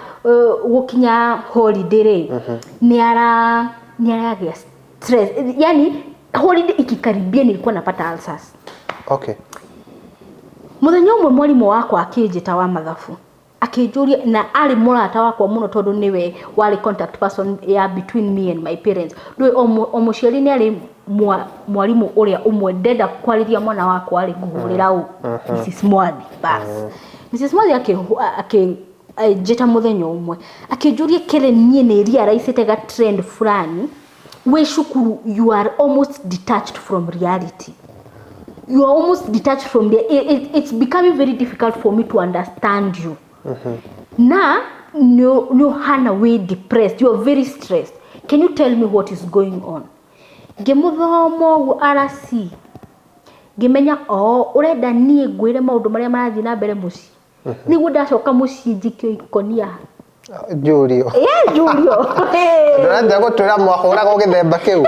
gukinya holiday ri ni aragia stress, yani holiday ikikaribia nilikuwa napata ulcers. Okay. Muthenya umwe mwalimu wakwa akijita wa mathabu akijuria na ali murata wakwa muno tondu niwe wali contact person ya between me and my parents. Ndwe omuciari ni ali mwalimu uria umwe ndenda kwariria mwana wakwa ali guhurira u Mrs. Mwadi bas. Mrs. Mwadi akijita muthenya umwe akijuria kele nie ni ria raisite ga trend fulani we shukuru you are almost detached from reality. You are almost detached from it's becoming very difficult for me to understand you. Now, no hana way depressed. You are very stressed. Can you tell me what is going on? Gemuthomo RC. Gemenya urenda nie ngwire maundu maria marathi na mbere muci. Niguo ndacoka muci njikio ikonia. Julio. Yeah, Julio. Ndaraja gutwira mwahura go githemba kiu.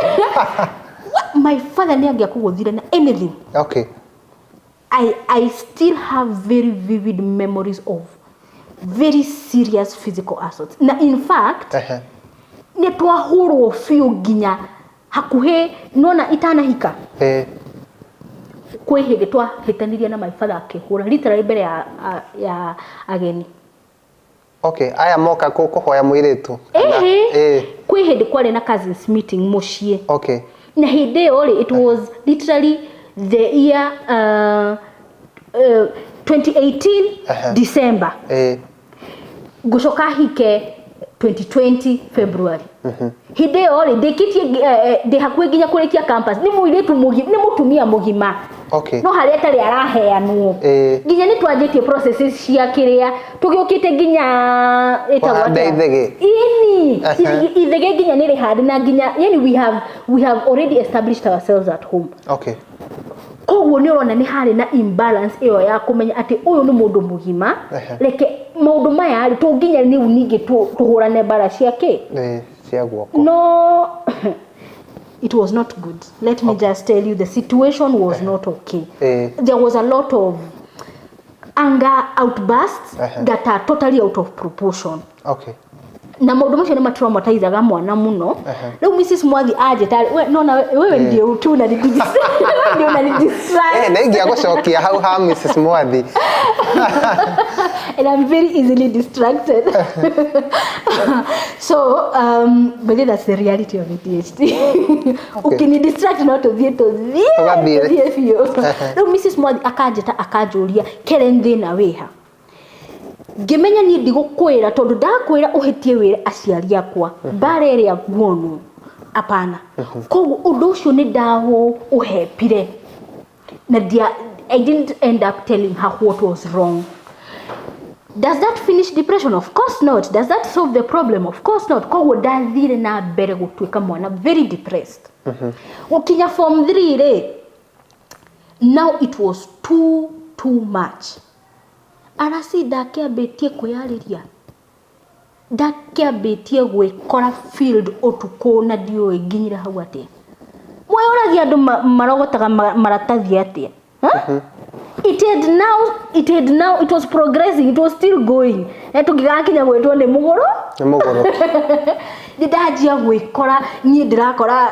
My father ni angia kuguthira na anything. Okay. I still have very vivid memories of very serious physical assaults. Na in fact, ne twahurwo fiu ginya hakuhe nona itanahika. Kwe hĩndĩ twahĩtanirie na my father akĩhũra literally mbere ya ageni. Okay, aya moka kuhoya mũirĩtu. Kwe hĩndĩ kwarĩ na cousins meeting mũciĩ. Okay. Na hĩndĩ ĩyo it was literally the year 2018 December. Gũcoka hike 2020 February. Hĩndĩ ĩyo ndĩkĩtie ndĩhakuhĩ nginya kũrĩkia campus. Nĩ mũirĩtu mũgima, nĩ mũtumia mũgima. Okay. No harĩa tarĩ araheanwo. Nginya nĩ twanjĩtie processes cia kĩrĩa tũgĩũkĩte nginya etagwo ithege. Ithege nginya nĩ rĩhandi na nginya yani we have already established ourselves at home. Okay. Koguo nĩ ũrona nĩ harĩ na imbalance ĩyo ya kũmenya atĩ ũyũ nĩ mũndũ mũgima. Reke maũndũ maya rĩ tũnginya nĩu ningĩ tũhũrane mbara ciake. Cia guoko. No, it was not good. Let me just tell you, the situation was not okay. There was a lot of anger outbursts that are totally out of proportion. Okay. Na maũndũ macio nĩ matraumatizaga mwana muno. Rĩu Mrs. Mwathi aje we nona wewe ndio tu na ndio na distract. Na ingia gũcokia hau ha Mrs. Mwathi. And I'm very easily distracted. So, but that's the reality of ADHD. Ukini distract not of it to the. No, Mrs. Mwathi akajeta akajuria Karen thina weha. Ngimenya ni ndigũkwĩra tondu ndakwĩra ũhĩtie wĩra aciari akwa bare ĩrĩa nguonu apana. Koguo ũndũ ũcio nĩ ndaho ũhepire. Na I didn't end up telling her what was wrong. Does that finish depression? Of course not. Does that solve the problem? Of course not. Koguo ndathire na mbere gũtuĩka mwana very depressed. Ũkinya form 3 rĩ, now it was too much. Arasi ndakiambĩtie kwĩyarĩria. Ndakiambĩtie gwĩkora field ũtukũ na ndiũĩ nginyire hau atĩa. Mwayoragia andũ marogotaga maratathi atĩa. It was progressing, it was still going. Na tũngĩgakinya gwĩtwo nĩ mũgũrũ. Nĩ mũgũrũ. Ndajia gwĩkora niĩ ndĩrakora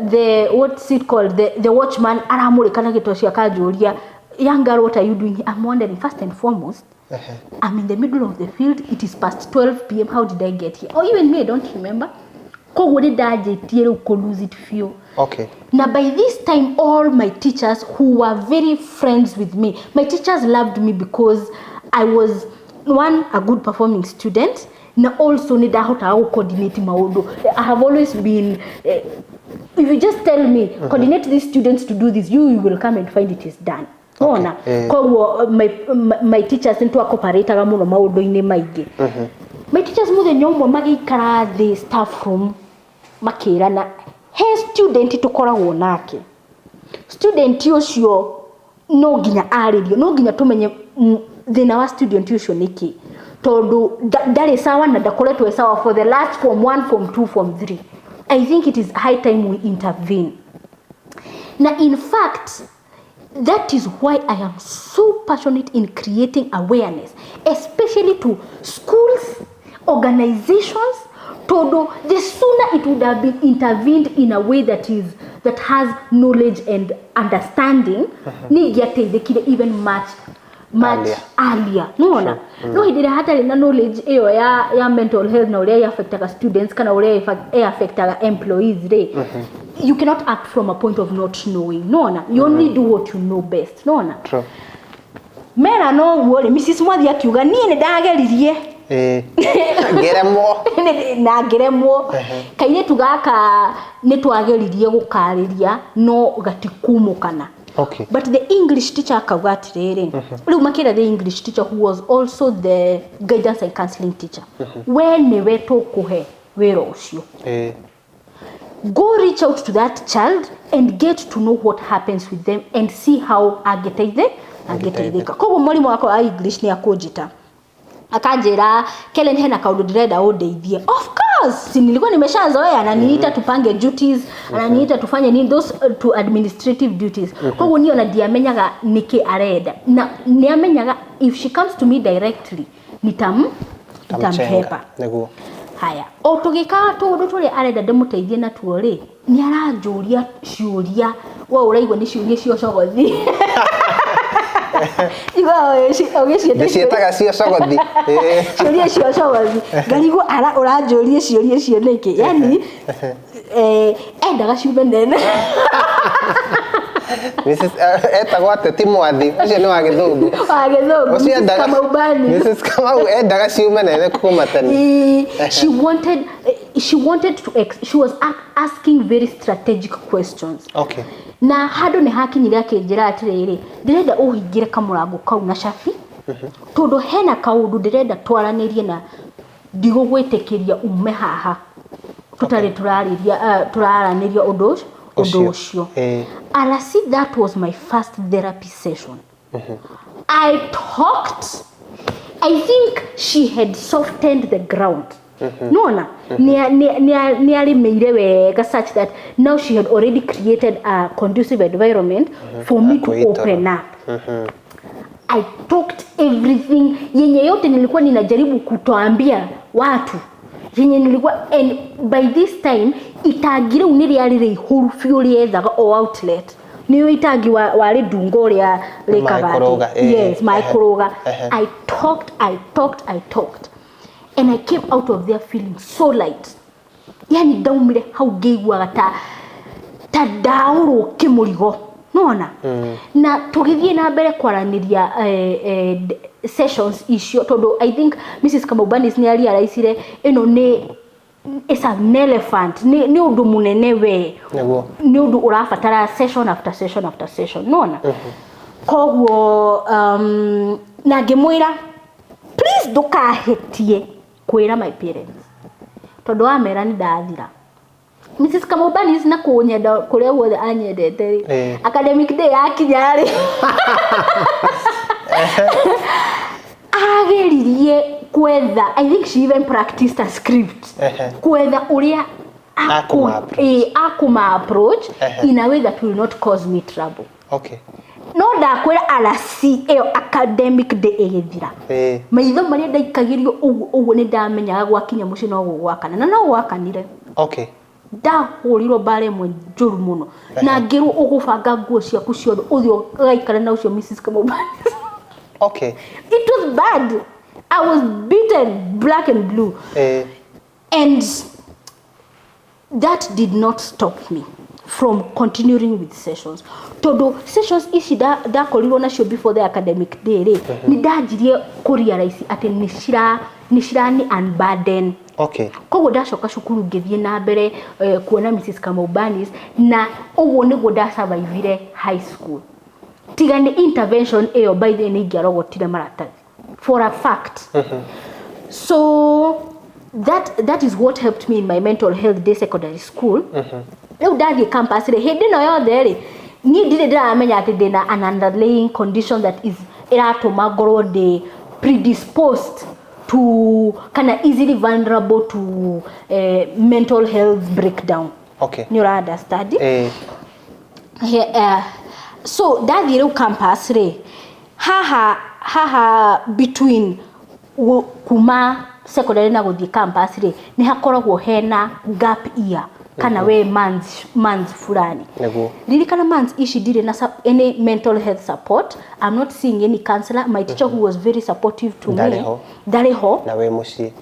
the what's it called, the watchman aramũrĩka na gĩtoo cia kanjũria, young girl, what are you doing? I'm wondering, first and foremost, I'm in the middle of the field. It is past 12 p.m. How did I get here? Or even me, I don't remember. Lose it few. Okay. Now by this time, all my teachers who were very friends with me, my teachers loved me because I was one, a good performing student. Now also need how to coordinate maudo. I have always been. If you just tell me coordinate these students to do this, you will come and find it is done. Ona kwa my teachers into cooperator muno maudo-ini maingĩ. My teachers muthenya ũmwe magĩikara the staff room makĩrana he student tukoragwo nake. Student ũcio no nginya arĩrio, no nginya tumenye thĩna wa student ũcio nĩkĩ. Tondu ndari sawa na ndakoretwo sawa for the last form 1, form 2, form 3. I think it is high time we intervene. Now in fact, that is why I am so passionate in creating awareness, especially to schools, organizations. Todo, the sooner it would have been intervened in a way that has knowledge and understanding, even much earlier. No, he did have knowledge ya mental health na ule affect students kana ule affect employees. You cannot act from a point of not knowing. No, you only do what you know best. No. True. Mera no worry, Mrs. Mwathi akiuga niĩ nĩ ndageririe. Ngeremwo. Na ngeremwo. Kairĩtu gaka nĩ twageririe gũkarĩria no gatikumũkana. Okay. But the English teacher akauga atĩrĩrĩ. Rĩu makĩra the English teacher who was also the guidance and counseling teacher. We nĩwe tũkũhe wĩra ũcio. Go reach out to that child and get to know what happens with them and see how ageteithĩka. Koguo mwarimu wako wa English nĩ akũnjĩta. Akanjĩra Kellen hena kaũndũ ndĩrenda ũndeithie. Of course, si nilikuwa nimeshazoea ananiita tupange duties, ananiita tufanye nini those to administrative duties. Kwa hiyo niyo nadiamenyaga niki areda. Na niamenyaga if she comes to me directly, nitamhepa. Niguo. Haya, o tugikaga tundu tuli arenda ndemuteithie na tuo ri, ni aranjuria ciuria, wa uraigwa ni ciuria cio cogothi. Ndicietaga cio cogothi. Ciuria cio cogothi. Ngarigwo ara uranjuria ciuria cio niki. Yani endaga ciume nene. Mrs. etagwo ate ti mwathi ucio ni wa githungu. Wa githungu. Mrs. Kamaubani. Mrs. Kamau endaga ciume nene kuma tene. She wanted to she was asking very strategic questions. Okay. Na hado ni hakinyire akinjira atiriri ndirenda uhingire kamurango kau na shafi tondu hena kaundu ndirenda twaranirie na ndigugwitikiria ume haha tutari turaraniria undu ucio. And I see that was my first therapy session. I talked. I think she had softened the ground. No, nearly made wega such that now she had already created a conducive environment for me to open up. I talked everything. Yenye yote nilikuwa ninajaribu kutoambia watu. Yenye nilikuwa, and by this time itagire uniri alire huru fury ezaga o outlet. Niyo itagi wale dungo ya lekabati. Yes, my koroga. I talked. And I came out of there feeling so light. Yani daumire hau geigwa ta dauro kimurigo. Nona? Na tugithie na mbere kwaraniria sessions issue todo I think Mrs. Kamaubani ni realizire eno ni is an elephant ni undu munene we. Ni undu urafatara session after session after session. Nona? Kogwo na ngimwira please ndukahetie kwira my parents tondu amera ni ndathira. Mrs. Kamaubani na kunyenda kuria wothe anyendete academic day akinyari ageririe kwetha. I think she even practiced a script kwetha uria akuma approach in a way that will not cause me trouble. Okay. No ndakwira arasi eo academic day egithira maitho maria ndaikagirio uguo ni ndamenyaga gwakinya muci no gugwakana na no gwakanire. Okay. Ndahurirwo bare mwe njuru muno na ngiru ugubanga nguo ciaku ciothe uthio gaikara na ucio Mrs. Kamaubani. Okay. It was bad. I was beaten black and blue. And that did not stop me from continuing with sessions. Todo sessions ici da korirwo nacio before the academic day ni ndajirie kurealize ati nishira unburden. Okay. Kogo ndacoka cukuru ngithie na mbere kuona Mrs. Kamaubani na uguo niguo nda survive high school. Tiga ni intervention eyo by the ni ngiarogotire maratathi for a fact. So that is what helped me in my mental health day secondary school. Leo ndathie campus hindi no yothe ni ndire ndiramenya ati ndina an underlying condition that is iratuma ngorwo ndi predisposed to kana easily vulnerable to mental health breakdown. Okay. You understand? So ndathie reu campus haha between kuma secondary na guthie campus ni hakoragwo hena gap year kana we months fulani. Kana months ici ndire na any mental health support. I'm not seeing any counselor. My teacher who was very supportive to me Dareho na we muci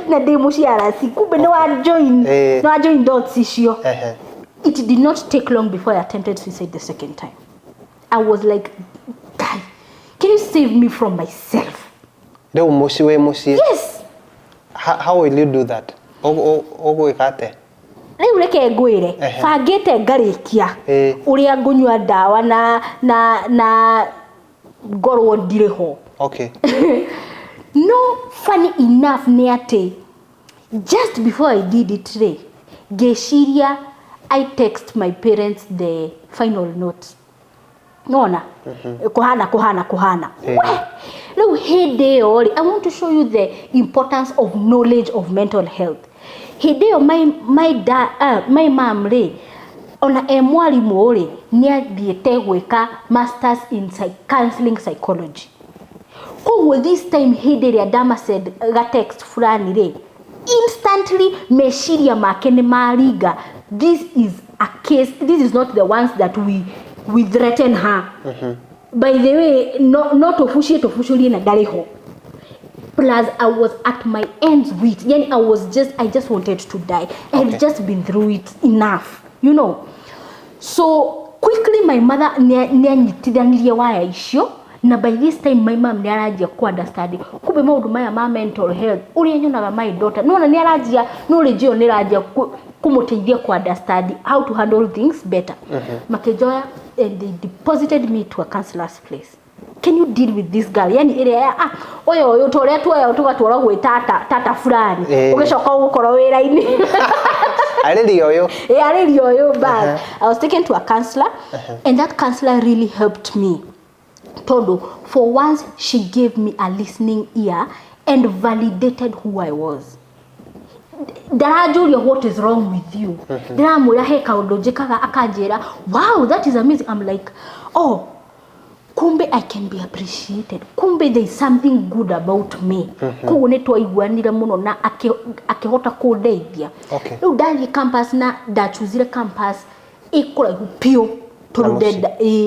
na de muci arasi kumbe no join dots icio. It did not take long before I attempted suicide the second time. I was like, God, can you save me from myself? Leo muci we muci. Yes. How will you do that? Ogo ikate. Riu reke ngwire bangite ngarikia uria ngunywa dawa na ngorwo ndireho. Okay. No, funny enough ni ati just before I did it geshiria I text my parents the final note. Nona kuhana Riu hede ori I want to show you the importance of knowledge of mental health. Hideo my mom re ona mwalimu ri ni athiete gwika masters in counseling psychology. Koguo this time hideria Dama said ga text fulani re instantly meshiria make ni mariga. This is a case, this is not the ones that we threaten her. By the way, not officially na dariho. Plus I was at my ends with, yani I just wanted to die. I had just been through it enough, you know. So quickly my mother nianyitithanirie waya icio. Na by this time my mom ni arajia ku understand kumbe maundu maya ma mental health uri nyonaga my daughter no ni arajia no regio ni arajia kumuteithia ku understand how to handle things better. Makejoya, and they deposited me to a counselor's place. Can you deal with this girl? Yani ile oyo tore tuoya tugatwara gwe tata fulani ugicoka gukoro wira-ini areli oyo bad. I was taken to a counselor and that counselor really helped me. Todo, for once she gave me a listening ear and validated who I was. Darajulia, what is wrong with you? Daramura heka odojekaga akajera. Wow, that is amazing. I'm like, oh, kumbe I can be appreciated. Kumbe there is something good about me. Kuone to igwanira muno na akehota kudeithia. Riu ndari campus na ndachuzire campus ikora pio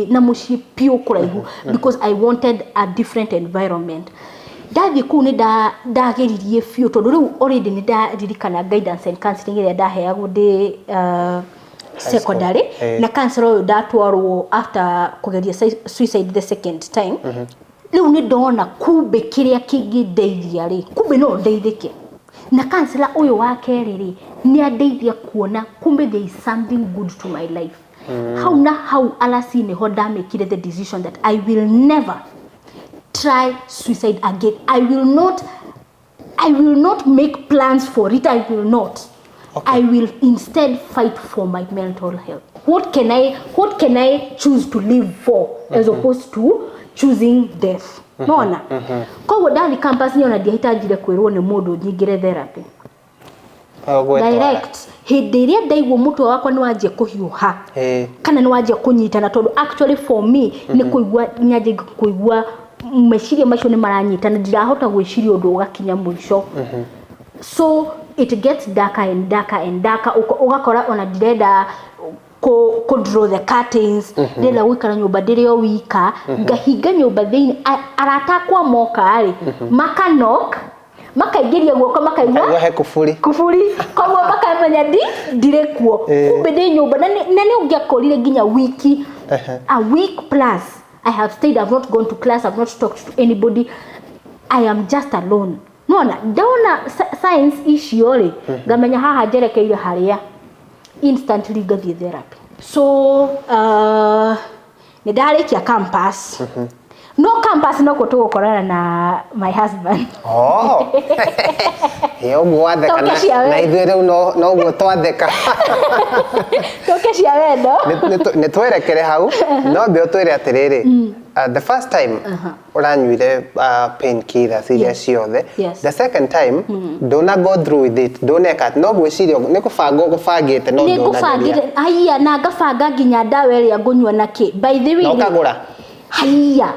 na mushi pio kuraihu because I wanted a different environment. Dathi kune ndageririe fio tondu riu already ni ndaririkana guidance and counseling ile ndaheagwo ndi secondary na counselor ndatwarwo after kugeria suicide the second time. Riu ni ndona kumbe kiria kingi ndeithia ri kumbe no ndeithike na counselor uyu wa keriri ni andeithia kuona kumbe there is something good to my life. How alasi ne hoda make the decision that I will never try suicide again. I will not make plans for it. I will not. I will instead fight for my mental health. What can I choose to live for as opposed to choosing death? No na. Kwa ndani campus ni ona dihitajire kwirwo ni mundu nyingire therapy. Direct hindi iria ndaigwo mutwe wakwa ni wanjie kuhiuha kana ni wanjie kunyitana tondu actually for me ni kuigwa nyaje kuigwa meciria macio ni maranyitana ndirahota gwiciria undu ugakinya mwisho. So it gets darker and darker and darker. Ugakora ona direda ko draw the curtains ndela wikara nyumba ndirio wika ngahinga nyumba thiini aratakwa moka ari makanok makaigeria guoko makaigwa he kufuri koguo makamenya direkuo kumbe ndi nyumba na ni ungiakorire nginya wiki a week plus I have stayed. I've not gone to class, I've not talked to anybody. I am just alone. Nona ndona science ishiore ngamenya haha jerekeire haria instantly gathie therapy. So ni ndarikia campus. No campus no kutugukorana na my husband. Oh. Yo gwatheka na ithuĩ rĩu no guo twatheka. Toke cia wendo. Nĩ twerekere hau no mbe ũtwĩre atĩrĩrĩ. The first time uranyuire painkillers iria ciothe. The second time ndona go through with it. Ndoneka no gwĩciria nĩ kũbanga gũbangĩte no ndona. Nĩ kũbangĩte aya na ngabanga nginya ndawa ĩrĩa ngũnyua naki. By the way. No kagũra. Haya.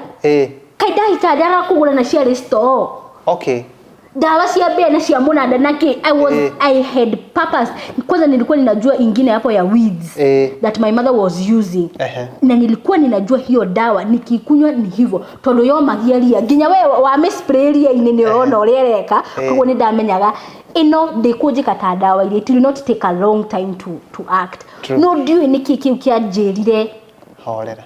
Kaida hitaja kugura na cia store. Okay. Dawa cia bia na cia munada naki I had purpose. Kwanza nilikuwa ninajua ingine hapo ya weeds that my mother was using. Na nilikuwa ninajua hiyo dawa nikikunywa ni hivyo. Tondu yo magiaria nginya wewe wa misprayeria inene ona urereka koguo ni ndamenyaga ino ndikujika ta dawa ile it will not take a long time to act. No ndiwe niki kiu kia njirire horera.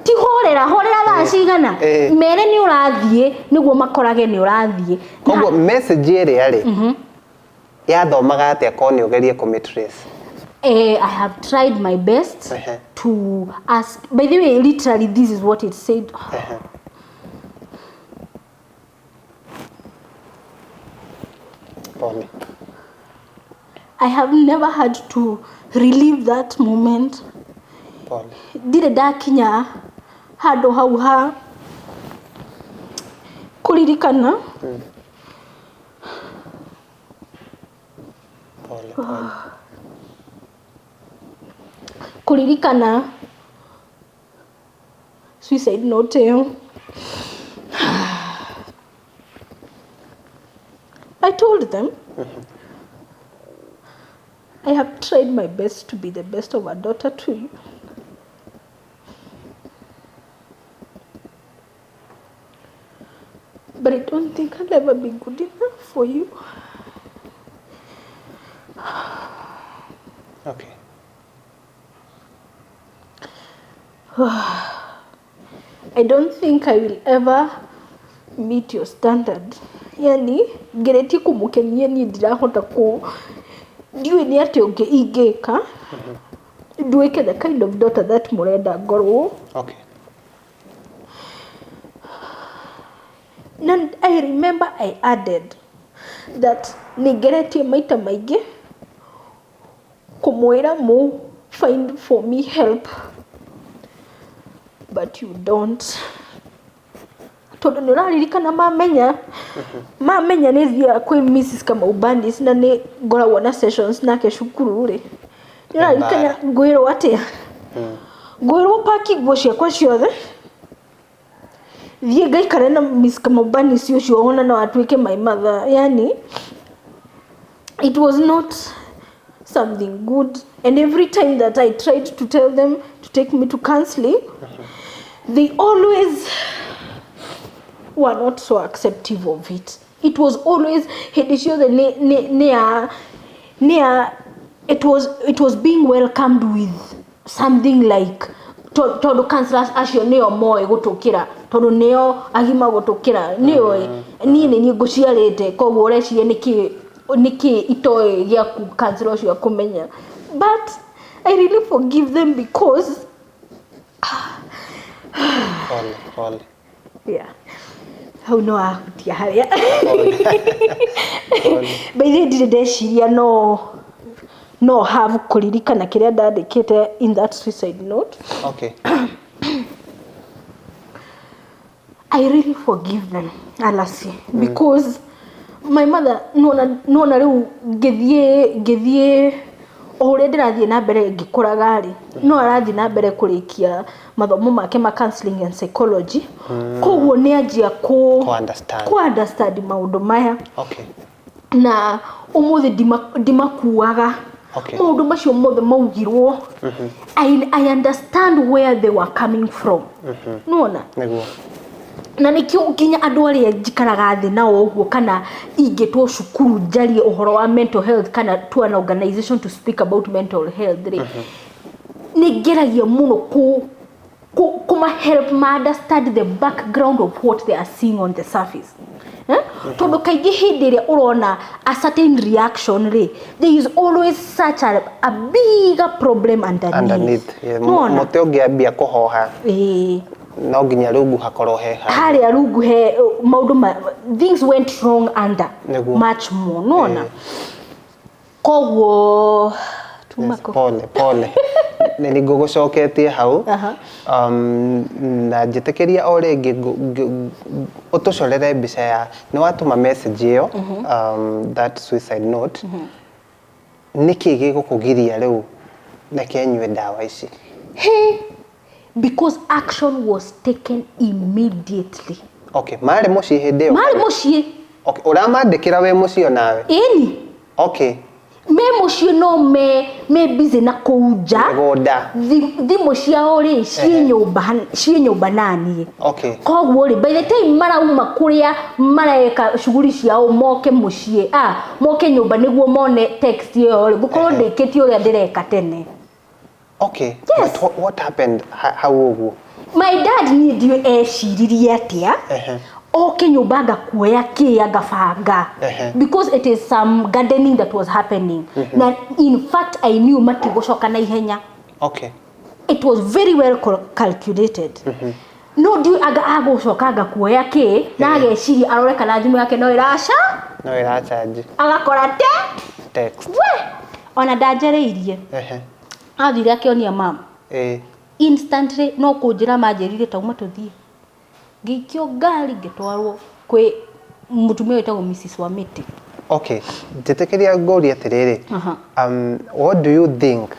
Ti horera thaa cigana mere ni urathie niguo makorage ni urathie koguo message ire ari yathomaga atia ko ni ugerie commitrace. I have tried my best to ask. By the way, literally this is what it said. I have never had to relive that moment. Dire dakinya hado hauha kuririkana Pole. Kuririkana suicide note yo. I told them I have tried my best to be the best of a daughter to you. But I don't think I'll ever be good enough for you. Okay. I don't think I will ever meet your standard. Yani, gereti kumukenia ni ndirahota ku ndiwe ni ati ingeka duweke the kind of daughter that murenda ngorwo. Okay. And I remember I added that nigeretie maita maige kumwira mu find for me help, but you don't. Tondu niraririkana mamenya ni thia kwi Mrs. kama ubandis na ni ngoragwo na sessions nake cukuru ri niraririkana ngwirwo atia ngwirwo paki nguo ciakwa ciothe thie ngaikare na Mrs. kama ubandis ucio ona no atuike my mother. Yani it was not something good, and every time that I tried to tell them to take me to counseling, they always were not so acceptive of it. It was always it was being welcomed with something like tondu counselors acio neo moe gutukira tondu neo agima gutukira neo ni nguciarite koguo urecirie niki itoe gya counselor acio akumenya. But I really forgive them because Pole. yeah, hau no ahutia haria by the ndeciria no have kuririkana kiria ndandikite in that suicide note. Okay. I really forgive them, Alasi, because my mother nona riu ngithie ore ndirathie na mbere ngikuraga ri no arathie na mbere kurikia mathomo make ma counseling and psychology koguo ni anjia ku understand maundu maya. Okay. Na umuthi ndimakuaga maundu macio mothe maugirwo. I understand where they were coming from. Nona Niguo. Na nikio nginya andu aria njikaraga thi nao uguo kana ingitwo cukuru njarie uhoro wa mental health kana to an organization to speak about mental health ri nigeragia muno kuma help ma understand the background of what they are seeing on the surface. Tondu kaigi hindi ria urona a certain reaction ri there is always such a bigger problem underneath. Mote ungiambia kuhoha no nginya rungu hakoro he haria rungu he maundu things went wrong under much more nona koguo tumako pole niligugucoketie hau na njitekeria o ringi utucorere mbica ya ni watuma message iyo that suicide note niki gigukugiria riu reke nywe dawa ici because action was taken immediately. Okay, mari muci hindi mari muci. Okay, uramandikira we mucio nawe eni. Okay, me mucio no me busy na kuja goda thimu ciao ri cie nyumba nani. Okay, koguo ri by the time marauma kuria mareka shughuli ciao moke mucie moke nyumba niguo mone text iyo ri gukorwo ndikitio uria ndireka tene. Okay, yes. But what happened? How? My dad ndio eciririe atia oke nyumba ngakuoya kia ngabanga because it is some gardening that was happening. Na in fact I knew matigucoka na ihenya. Okay, it was very well calculated. No ndio agucoka ngakuoya ki na ageciria arore kana thimu yake no irachaji agakora text we ona ndajereirie athire akionia mama instantly no kunjira manjerire tauma tuthie ngikio ngari ngitwarwo kwi mutumia wetagwo Mrs. Wamiti Okay, njetekeria ngori atiriri. What do you think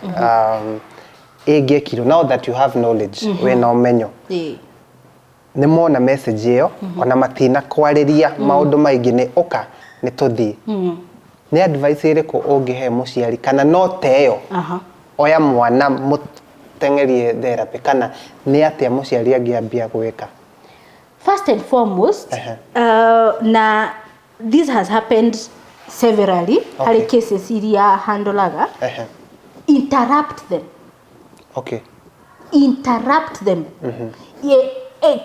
ingekiro now that you have knowledge wena umenyo? Nĩ mona message iyo ona matina kwariria maundu maingi ni oka ni tuthi. Ni advice iriku ungihe muciari kana no teyo oya mwana mutengerie therapy kana ni atia muciari angiambia gwika? First and foremost, na this has happened severally. Hari cases iria handolaga. Interrupt them. Okay. Interrupt them.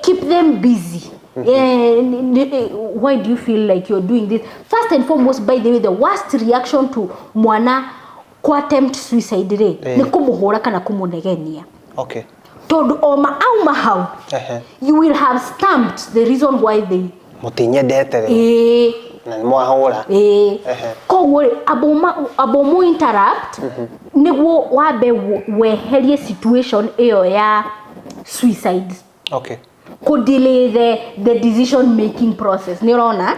Keep them busy. Why do you feel like you're doing this? First and foremost, by the way, the worst reaction to mwana ku attempt suicide ni kumuhora kana kumunegenia. Okay. Told oma au mahau. You will have stamped the reason why they mutinyendete na mwahora. Ko abomu interrupt niguo wabe weherie situation iyo ya suicide. Okay. Could delay the decision making process. Ni rona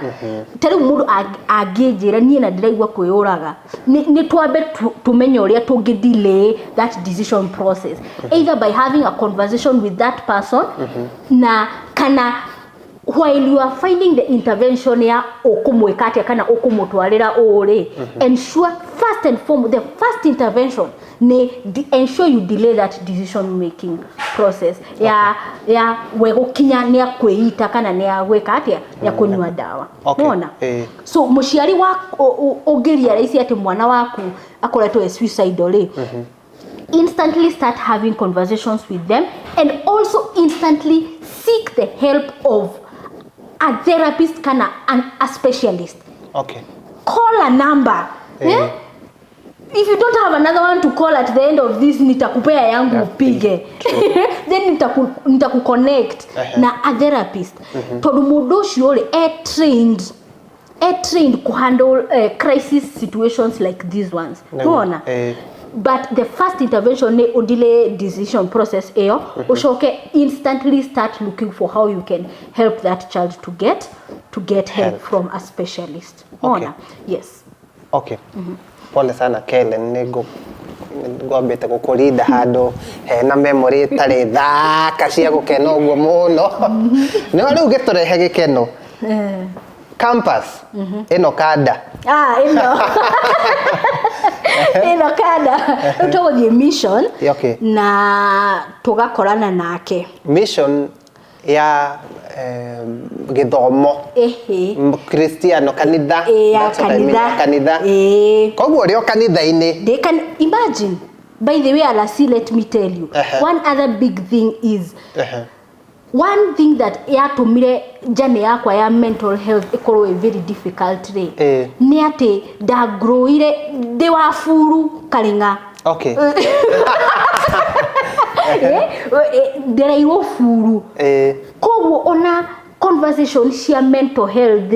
tari mundu agejera nie na ndiraigwa kwiyuraga ni twabe tumenye uria tungi delay that decision process, either by having a conversation with that person na kana while you are finding the intervention ya okumweka atia kana okumutwarira uri. Ensure first and foremost, the first intervention ni ensure you delay that decision making process. Ya wegukinya ni akwiita kana ni agweka atia ya kunywa dawa. Unaona? So muciari wa ogeria raisi ati mwana waku akoretwo suicidal instantly start having conversations with them and also instantly seek the help of a therapist kana a specialist. Okay. Call a number. If you don't have another one to call at the end of this, nitakupea yangu upige. Then nitakuconnect na a therapist. Todu mudoshi yole trained to handle crisis situations like these ones. Unaona? But the first intervention ne delay decision process eyo ushoke instantly start looking for how you can help that child to get help from a specialist. Okay. Yes. Okay. Pole sana Kele, nego ngwambite gukurida hando hena memory tari thaka cia gukena uguo muno. Ni riu giturehe gikeno. Campus ino kada. Ino. Ino kada. Tutoje mission. Okay. Na tugakorana nake. Mission ya githomo. Kristiano kanitha. Kanitha. Koguo rio kanitha-ini. They can imagine. By the way, Alasi, let me tell you. One other big thing is one thing that yatumire jane yakwa ya mental health ikorwe very difficult ni ati ndagroire de wa furu kalinga. Okay. Ndirairwo furu. Koguo ona conversation cia mental health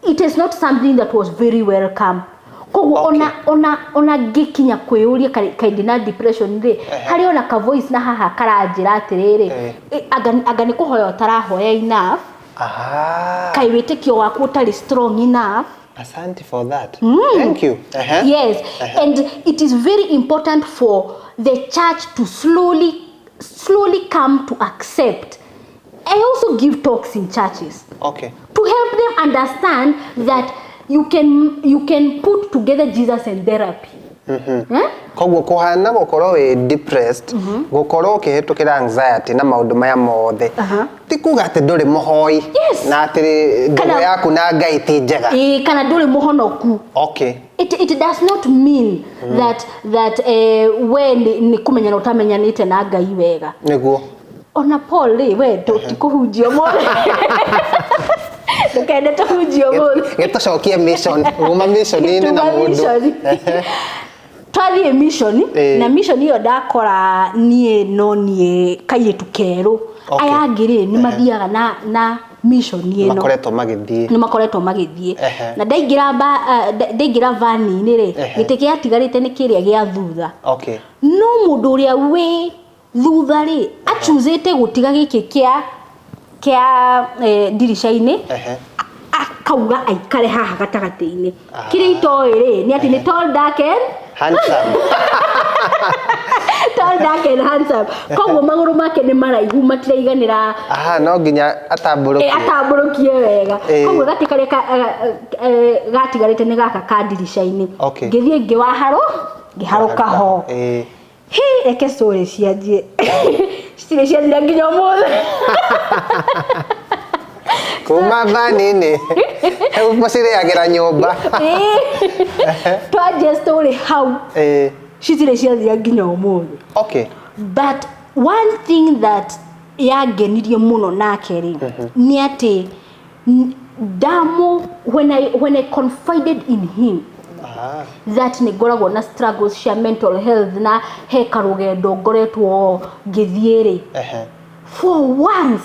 it is not something that was very welcome. Koguo ona gikinya kwiyuria kaindi na depression hari ona ka voice na haha karanjira atiriri anga ni kuhoya utarahoya enough. Kaiwitikio waku utari strong enough. Asante for that. Thank you. Yes. And it is very important for the church to slowly come to accept. I also give talks in churches. Okay. To help them understand that you can put together Jesus and therapy. Koguo kuhana gukoro we depressed, gukoro kihitukira anxiety na maundu maya mothe. Ti kuga ati nduri muhoi na ati ndogo yaku na Ngai ti njega. Kana nduri muhonoku. Okay. It does not mean that when ni kumenya na utamenyanite na Ngai wega. Niguo. Ona Paul we tikuhujio mole. Ndukende tuhujio mole. Gitucokie mission, uma mission ni na mundu. Twathie mission na mission hiyo ndakora nie no nie kayetu keru aya ngiri ni mathiaga na mission ino makoretwo magithie na ndaingira vani ni ri gite kia tigarite ni kiria gia thutha. Okay. No mundu uria we thutha ri achuzite gutiga giki kia dirisha-ini kauga aikare haha gatagati-ini kire itoire ni ati ni tall dark and handsome tall dark and handsome koguo maguru make ni maraihu matiraiganira no nginya atamburukie wega koguo gatikare gatigarite ni gaka kandirisha-ini ngithie ngiwa ngiharuka ho reke story cianjie citire ciathira nginya ũmũthĩ kuma vanini heu mũcirĩagĩra nyũmba twanjia story hau citire ciathira nginya ũmũthĩ. Okay, but one thing that yangenirie mũno nake rĩ nĩ atĩ when I confided in him that nĩ ngoragwo na struggles cia mental health na he karũgendo ngoretwo ngĩthiĩ rĩ for once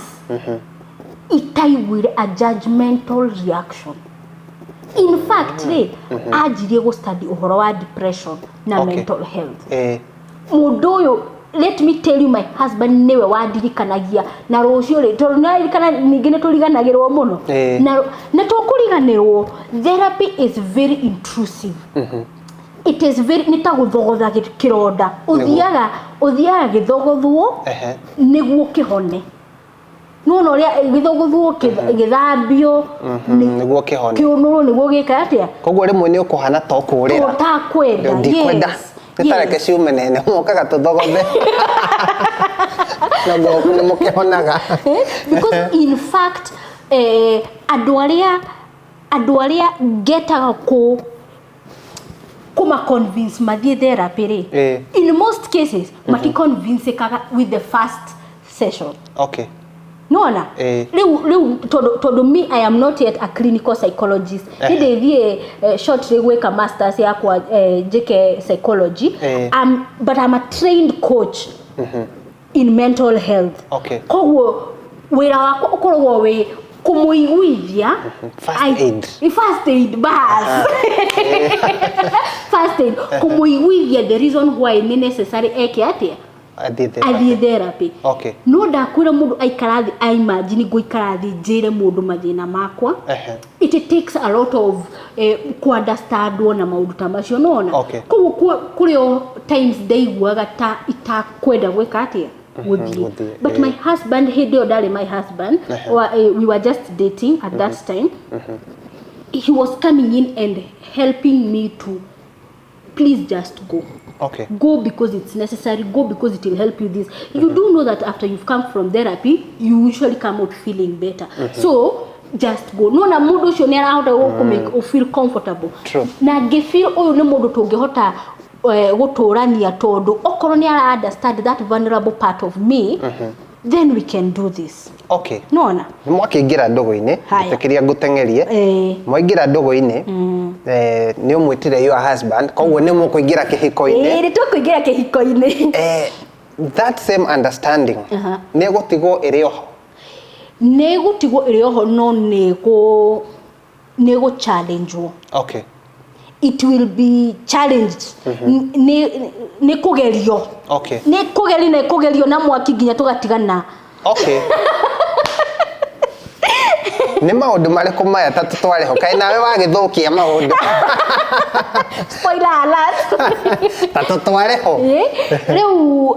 itaiguire a judgmental reaction. In fact rĩ anjirie gũstudy ũhoro wa depression na mental health. Mũndũ ũyũ, let me tell you, my husband niwe wandirikanagia na rũciũ rĩ tondũ nĩarikana ningĩ nĩ tũriganagĩrwo mũno na tũkũriganĩrwo. Therapy is very intrusive. It is very nĩ ta gũthogotha kĩronda, ũthiaga gĩthogothwo nĩguo kĩhone. Nũna ũrĩa gĩthogothwo gĩthambio nĩguo kĩhone, kĩũnũrwo nĩguo gĩka atĩa. koguo rĩmwe nĩ ũkũhana ta ũkũrĩra ũtakwenda. ndikwenda nĩtareke ciume na ene mokaga tũthogothe naguo nĩ mũkĩhonaga because in fact andũ arĩa ngetaga kuma convince mathiĩ therapy rĩ in most cases mati convince kaga with the first session. Okay, nona rĩu tondũ me I am not yet a clinical psychologist. Nĩndĩthiĩ shortly gwĩka masters yakwa njĩke psychology, but I'm a trained coach in mental health. Okay, koguo wĩra wakwa ũkoragwo wĩ kũmũiguithia first aid bas first aid kũmũiguithia the reason why nĩ necessary eke atĩa athiĩ therapy. Okay, no ndakwĩra mũndũ aikara thĩ imagine ngũikara thĩ njĩre mũndũ mathĩna makwa. It takes a lot of understandwo na maũndũ ta macio nona. Koguo kũrĩ times ndaiguaga ta itakwenda gwĩka atĩa gũthiĩ. But my husband, hĩndĩ ĩyo ndarĩ my husband, we were just dating at that time. He was coming in and helping me to please just go. Okay, go because it's necessary, go because it will help you this. You do know that after you've come from therapy you usually come out feeling better. So just go. No na mũndũ ũcio nĩ arahota gũkũmake feel comfortable. Na ngĩfeel ũyũ nĩ mũndũ tũngĩhota gũtũrania tondũ okorwo nĩ ara understand that vulnerable part of me, then we can do this. Okay, nona nĩ mwakĩingĩra ndũgũ-inĩ ngĩtĩkĩria ngũteng'erie mwaingĩra ndũgũ-inĩ nĩ ũmwĩtire your husband, koguo nĩ mũkũingĩra kĩhiko-inĩ. Nĩ tũkũingĩra kĩhiko-inĩ. That same understanding nĩ gũtigwo ĩrĩ oho. Nĩ gũtigwo ĩrĩ oho no nĩ gũ-challengewo. Okay, it will be challenged. Nĩ kũgerio. Okay, nĩ kũgerio na mwaki nginya tũgatigana. Okay, nĩ maũndũ marĩkũ maya ta tũtware ho kaĩ nawe wagĩthũkia maũndũ spoiler alert ta tũtware ho rĩu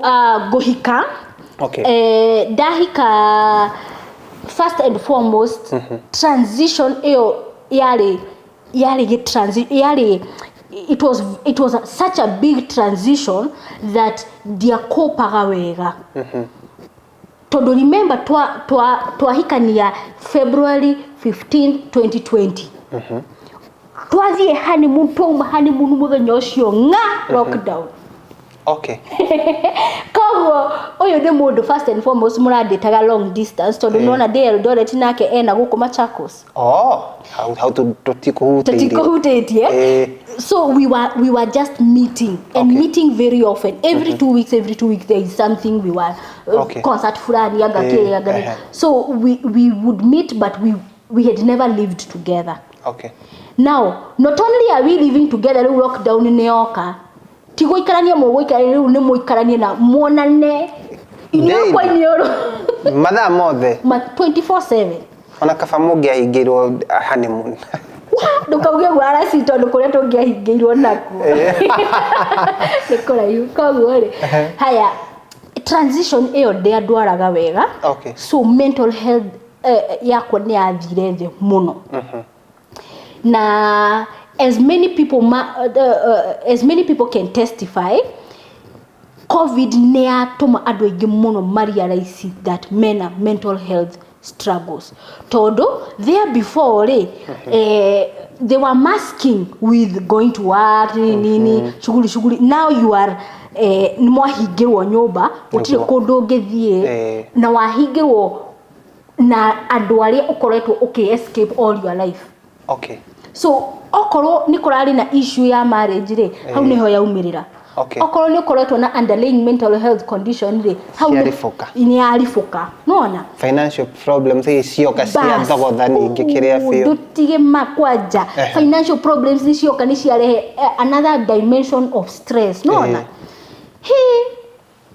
ngũhika. Okay, ndahika first and foremost transition ĩyo it was such a big transition that ndiakopaga wega. Tondũ remember twahikania February 15, 2020. Twathiĩ honeymoon, twauma honeymoon mũthenya ũcio lockdown. Okay, koguo ũyũ nĩ mũndũ first and foremost mũrandĩtaga long distance tondũ nona ndĩ Eldoret nake ena gũkũ Machakos. How tũtikũhutĩtie. So we were just meeting and meeting very often. Every 2 weeks there is something we were concert fulani yaga. So we would meet, but we had never lived together. Okay, now not only are we living together, lockdown nĩ yoka tigũikarania mũgũikarania rĩu nĩ mũikaranie na muonane inyo kwa inyo mathaa mothe 24/7. ona kaba mungiahingirwo honeymoon ndukauge gwaraci tondu kuria tungiahingirwo nakuo nikuraihu koguo ri haya transition iyo ndiandwaraga wega so mental health yakwa ni yathire thi muno na as many people can testify COVID ni atuma andu aingi muno realize that men are mental health struggles todo there before they were masking with going to work nini shughuli now you are mwahingirwo nyumba utire kundu ngithie na wahingirwo na andu aria ukoretwo escape all your life so okorwo ni kurari na issue ya marriage ri hau niho yaumirira okorwo ni ukoretwo na underlying mental health condition ri hau ni arifuka nona financial problems icioka cia thogotha ningi kiria fio dutige makwanja financial problems icioka ni ciarehe another dimension of stress nona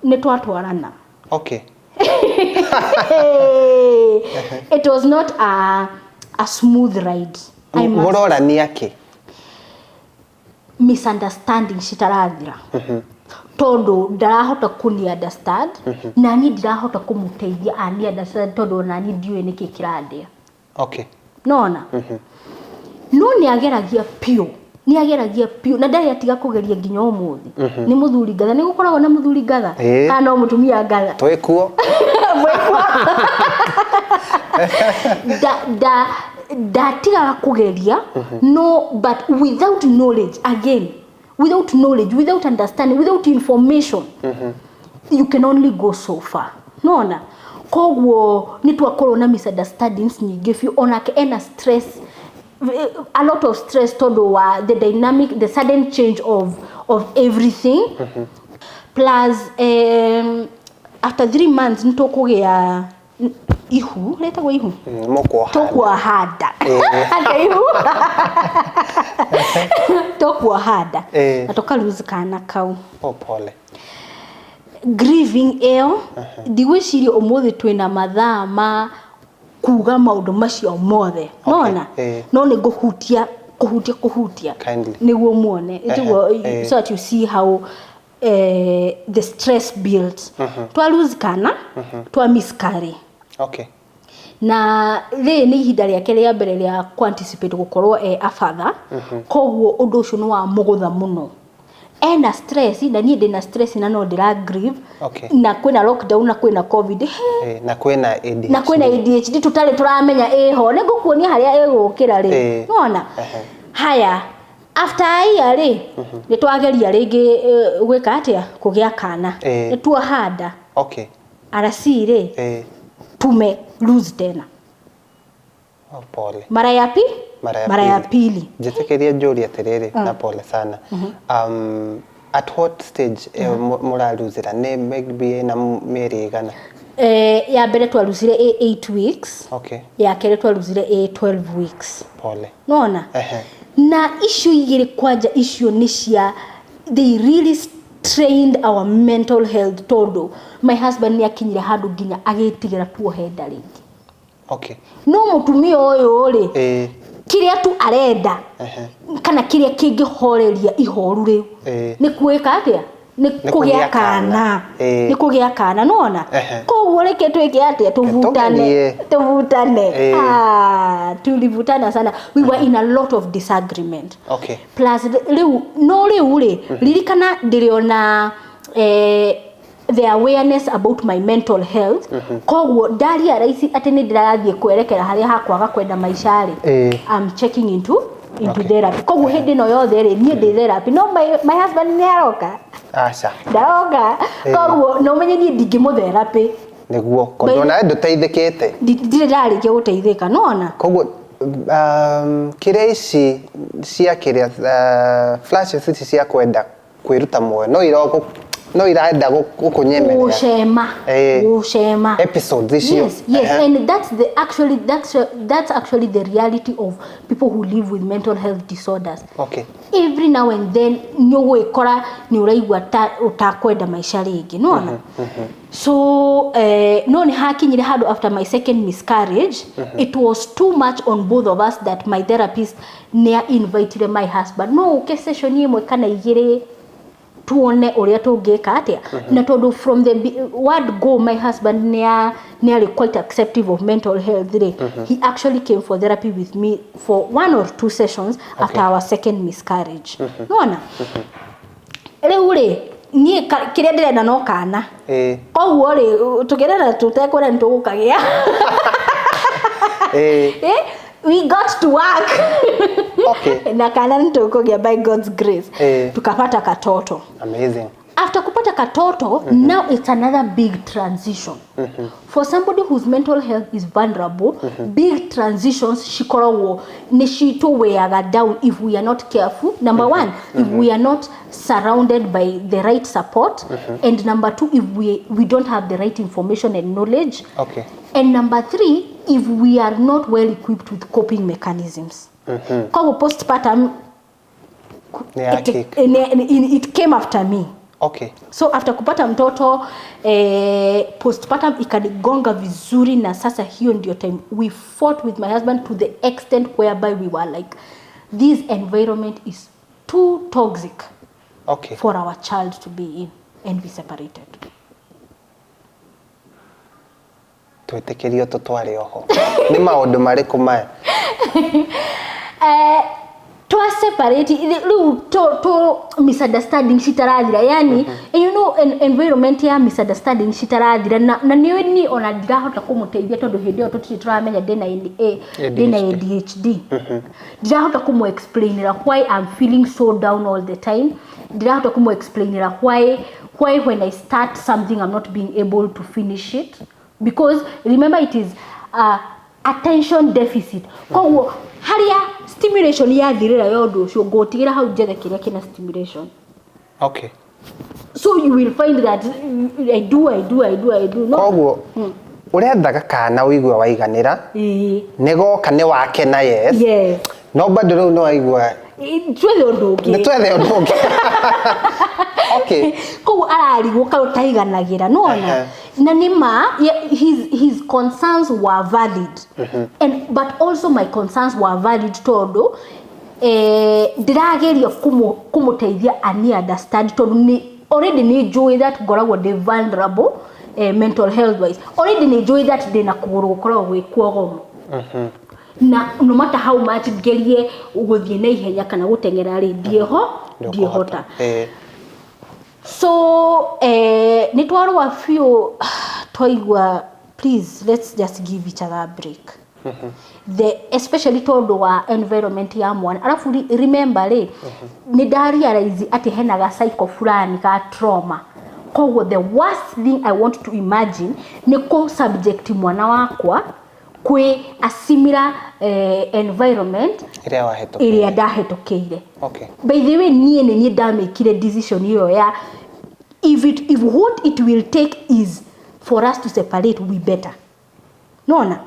ni twatwarana it was not a smooth ride murora ni yake misunderstanding citarathira tondu ndarahota kuni understand na ni ndirahota kumuteithia ani understand tondu na ni ndiwe niki kiradia nona no ni ageragia pio na ndari atiga kugeria nginya umuthi ni muthuri ngatha ni gukoragwo na muthuri ngatha kana mutumia ngatha twikuo datiga kugeria no but without knowledge again without understanding without information you can only go so far nona kogwo ni twakorwo na misunderstandings nyingi fi onake ena stress a lot of stress todo wa the dynamic the sudden change of everything plus after 3 months nitokugia ihu letagwo ihu tokwa hada ihu tokwa hada atoka lose kana kau pole grieving digwicirio umuthi twina mathaa ma kuga maundu macio mothe nona no ni guhutia niguo muone so that you see how the stress builds twa lose kana twa miscarry na ri ni ihinda riake ria mbere ria quanticipate gukorwo a father kogwo undu ucio ni wa mugutha muno ena stress na ni ndina stress na no ndira grieve na kwina lockdown na kwina covid na kwina ADHD tutari turamenya ho ni ngukuonia haria egukira ri nona haya after aya ri ni twageria ringi gwika atia kugia kana ni twahanda arasire tume lose tena pole mara ya pili jitekeria njuri atiriri na pole sana at what stage muraluzira ne maybe na meri gana ya mbere twaluzire 8 weeks ya kere twaluzire 12 weeks pole nona na issue igire kwanja issue nishia they really strained our mental health todo my husband ni akinyire handu nginya agitigira tuohenda ringi no mutumia uyu ri kiria tu arenda kana kiria kingihoreria ihoru riu ni kuika atia ni kugia kana nona kogwo reke twike atia tuvutane tulivutana sana we were in a lot of disagreement plus riu ririkana ndiriona the awareness about my mental health kogwo ndaria raisi ati ni ndirathie kwerekera haria hakwaga kwenda maishari I'm checking into therapy kogwo hindi no yothe ri nie ndi therapy no my husband ni aroka ndaroka kogwo no menye ni ndingimu therapy niguo kodona nduteithikite ndire ndarikia guteithika nona kogwo kiria ici cia kiria flashes ici cia kwenda kwiruta moyo no irogo no irenda gukunyemerera gushema episodes icio. Yes, and that's actually the reality of people who live with mental health disorders. Okay. Every now and then nyo gwikora ni uraigwa utakwenda maisha ringi nona. So no ni hakinyire hado after my second miscarriage. It was too much on both of us that my therapist ne invited my husband. No ke session imwe kana igire tuone uria tungeka atia na tondu from the word go my husband nearly quite acceptive of mental health. He actually came for therapy with me for 1 or 2 sessions after our second miscarriage. Nona reure ni kiria ndirenda no kana koguo ri tugerera tutekwenda nitugukagia we got to work. Okay. Na kana nitugukagia by God's grace. Tukapata katoto. Amazing. After kupata katoto, now it's another big transition. For somebody whose mental health is vulnerable, big transitions shikorowo nishito weaga down if we are not careful. Number 1, if we are not surrounded by the right support, and number 2, if we don't have the right information and knowledge. Okay. And number 3, if we are not well equipped with coping mechanisms. Kwa postpartum it came after me. Okay. So after kupata mtoto postpartum ikanigonga vizuri na sasa hiyo ndio time we fought with my husband to the extent whereby we were like this environment is too toxic for our child to be in, and we separated. Twetekerio tutware oho ni maundu mariku maya to separate to misunderstanding shitarathira yani you know environment ya misunderstanding shitarathira na ni ona ndirahota kumuteithia tondu hindi yo tutiramenya ndina ADHD ndirahota kumu explainira why I'm feeling so down all the time, ndirahota kumu explainira why when I start something I'm not being able to finish it, because remember it is attention deficit. Kwa haria stimulation ya thirira yondo ucio ngotigira hau jethe kiria kina stimulation. Okay. So you will find that I do no. Koguo urendaga kana uigwa waiganira nego kane wake na yes no bado no waigwa twethe undu ungi okay ko arari guka utaiganagira nona na nima his concerns were valid but also my concerns were valid tondu ndirageria kumuteithia ani understand tondu ni already ni joy that goragwo de vulnerable mental health wise already ni joy that de na kuguru korwo gwi kwogomo na no matter how much gerie uguthie na ihenya kana gutengera ri diehota so nitwarwa few toigwa please let's just give each other a break. Especially tondu wa environment ya mwana alafu remember ni realize ati hena ga cycle fulani ka trauma. Koguo the worst thing I want to imagine ni ko subject mwana wakwa kwe a similar environment iria ndahetokeire. Okay. By the way nie ndamekire decision hiyo ya if what it will take is for us to separate, we better nona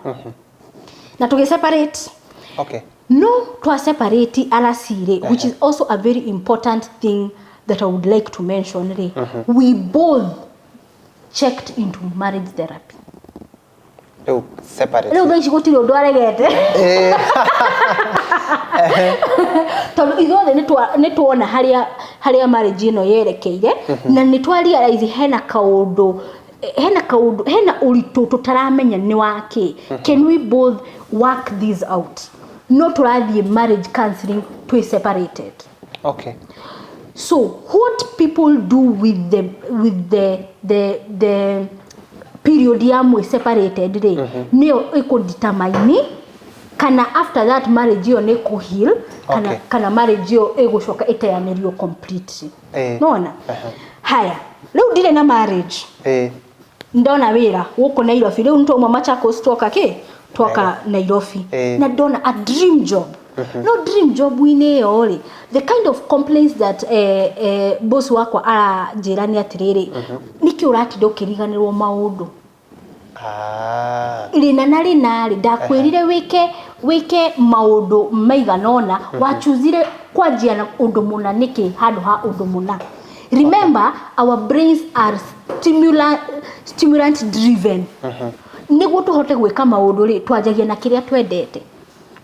na to separate. Okay. No to separate alasire which is also a very important thing that I would like to mention. We both checked into marriage therapy. Separate. Leo ngiye gutiro ndwaregete. Tondu igothe nitwona haria marriage ino yerekeire na nitwarealize hena uritu tutaramenya ni wake. Can we both work this out? No turathie marriage counseling to separated. Okay. So what people do with the period yamu separated neo iko determine kana after that marriage yo neko heal kana marriage yo egushoka itayanerio completely. Nona haya leo ndile na marriage ndona wira uko Nairobi leo mtu mama chako stoka toka Nairobi na ndona a dream job no dream job ine yori the kind of complaints that boss wakwa arajirani atiriri niki uratindo kiriganirwo maundu rina ndakwirire wike maundu maiganona wachuzire kwanjia na undu muna niki handu ha undu muna. Remember, our brains are stimulant driven. Niguo tuhote gwika maundu ri twanjagia na kiria twendete.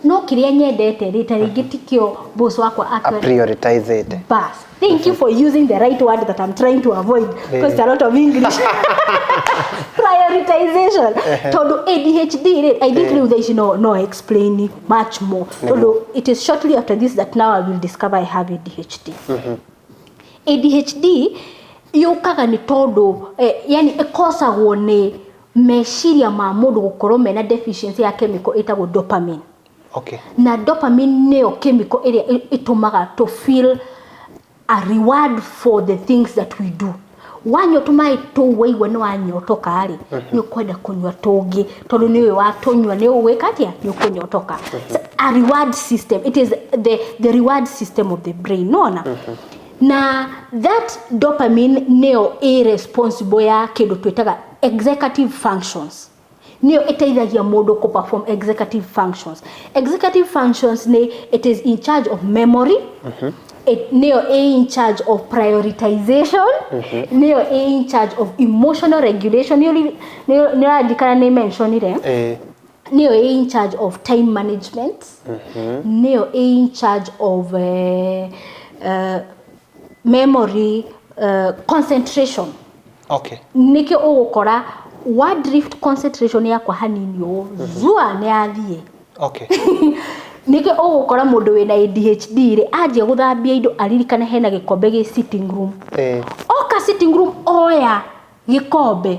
No kiria nyendete ri ta ringi tikio boss wakwa prioritize it. Bas. Thank you for using the right word that I'm trying to avoid because a lot of English. Prioritization. Todo ADHD, I think there is no explaining much more. Todo it is shortly after this that now I will discover I have ADHD. ADHD yukaga ni todo yani ekosagwo ni meciria ma mundu gukorwo mena deficiency ya chemical etagwo dopamine. Okay. Na dopamine neo chemical area itumaga to feel a reward for the things that we do. Wanyotumai tu weigwe no wanyotoka ari ni kwenda kunywa togi tondu niwe watonywa ni uweka atia ni kunyotoka. A reward system, it is the reward system of the brain nona. Na that dopamine neo irresponsible ya kindu twitaga executive functions. Neo itaithagia mundu ko perform executive functions. Executive functions it is in charge of memory. Neo in charge of prioritization. Neo in charge of emotional regulation. Neo adikana ne mention ire. Neo in charge of time management. Neo in charge of memory, concentration. Okay. Niki ogukora what drift concentration yakwa hanini o zua ne athie. Okay. Niki ogukora mundu wina ADHD ri aje guthambia indo aririkana hena gikombe gi sitting room. Oka sitting room oya gikombe.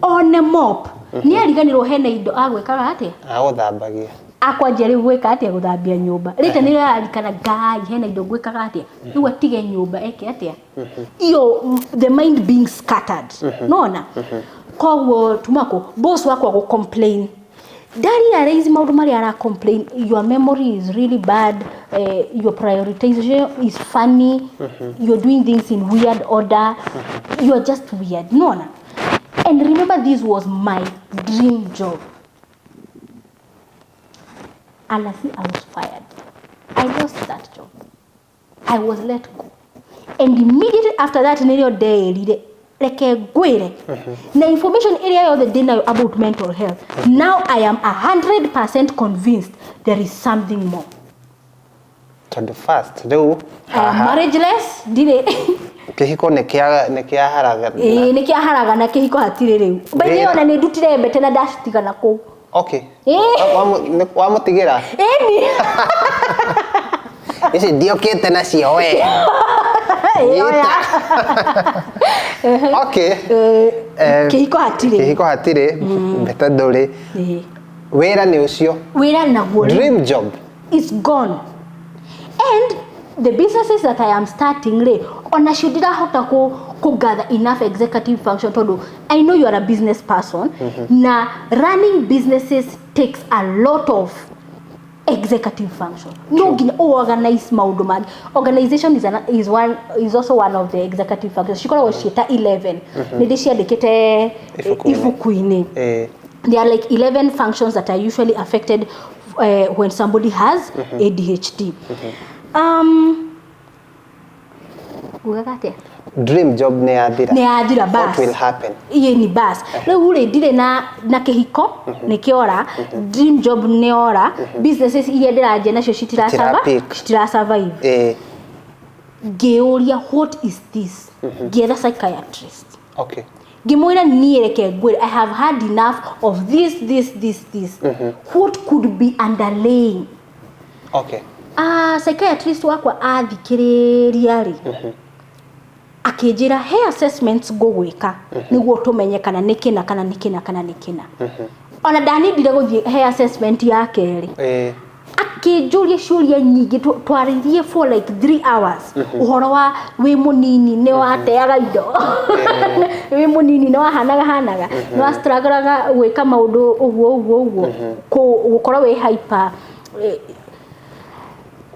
One mop. Ni ariganirwo hena indo agwekaga atia? Aguthambagia. Akwanjia riu gwika atia guthambia nyumba. Rita ni arikana gai hena indo gwikaga atia? Riu atige nyumba eke atia? Iyo the mind being scattered. Nona? Koguo tumako boss wako go complain. Daddy arise maundu mari ara complain your memory is really bad, your prioritization is funny, you're doing things in weird order, you are just weird. Nona? And remember, this was my dream job. And I was fired. I lost that job. I was let go. And immediately after that, the information area of the dinner about mental health. Now I am 100% convinced there is something more. To the first, do I am marriageless. Kihiko nekia haraga. Nekia haraga na kihiko hatire riu. Baye ona ni ndutire mbete na dashtiga na ku. Okay. Wamutigera. Eni. Ese diokete na cio we. Okay. Kihiko hatire mbete nduri. Wera ni ucio. Wera na guo. Dream job is gone. And the businesses that I am starting ona shudira hota ko gather enough executive function todo. I know you are a business person. Na running businesses takes a lot of executive function. No gina organize maundu magi. Organization is also one of the executive functions. Shikora oshita 11. Nidi ciandikite ifuku-ini. There are like 11 functions that are usually affected when somebody has ADHD. Dream job ne adira bas. What will happen? Iye ni bas. Leo dire na kehiko nikiora dream job ne ora businesses iye ndiraje nacio citira survive. Georia what is this? Gether psychiatrist. Okay. Gimoira niereke gwere I have had enough of this. What could be underlying? Okay. Psychiatrist wakwa athikiriria ri. Akijira hair assessments go gwika niguo tumenye kana nikina kana nikina. Ona dani ndire guthie hair assessment yake ri. Akijuria ciuria nyingi twaririe for like 3 hours. Uhoro wa wi munini ne wateaga indo. Wi munini ne wahanaga. No wa struggleaga gwika maundu uguo. Ko gukora wi hyper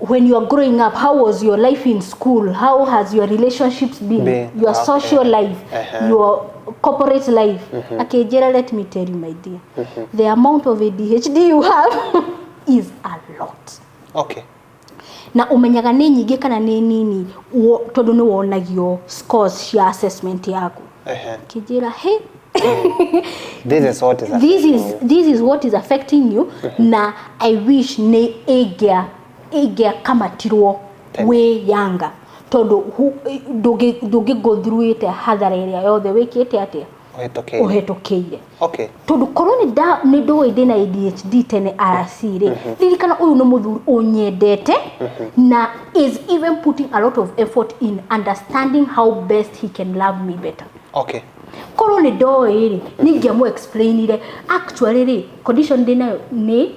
when you are growing up, how was your life in school? How has your relationships been? Your social life, your corporate life. Okay, Jera, let me tell you, my dear, the amount of ADHD you have is a lot. Okay. Na umenyaga nĩ nyingĩ kana nĩ nini tondũ nĩ wonagio scores cia assessment yaku. Kijira, hey, this is what is affecting you. This is what is affecting you. Na I wish ne egea kamatirwo we younger tondũ ndũngĩ go through it hathara ĩrĩa yothe wĩkĩte atĩa ũhetũkĩire. Okay. Tondũ korwo nĩ ndũĩ ndĩna ADHD tene RC-rĩ, ririkana ũyũ nĩ mũthuri ũnyendete na is even putting a lot of effort in understanding how best he can love me better. Okay. Korwo nĩ ndũĩ-rĩ, ningĩamũ explainire actually condition ndĩnayo nĩ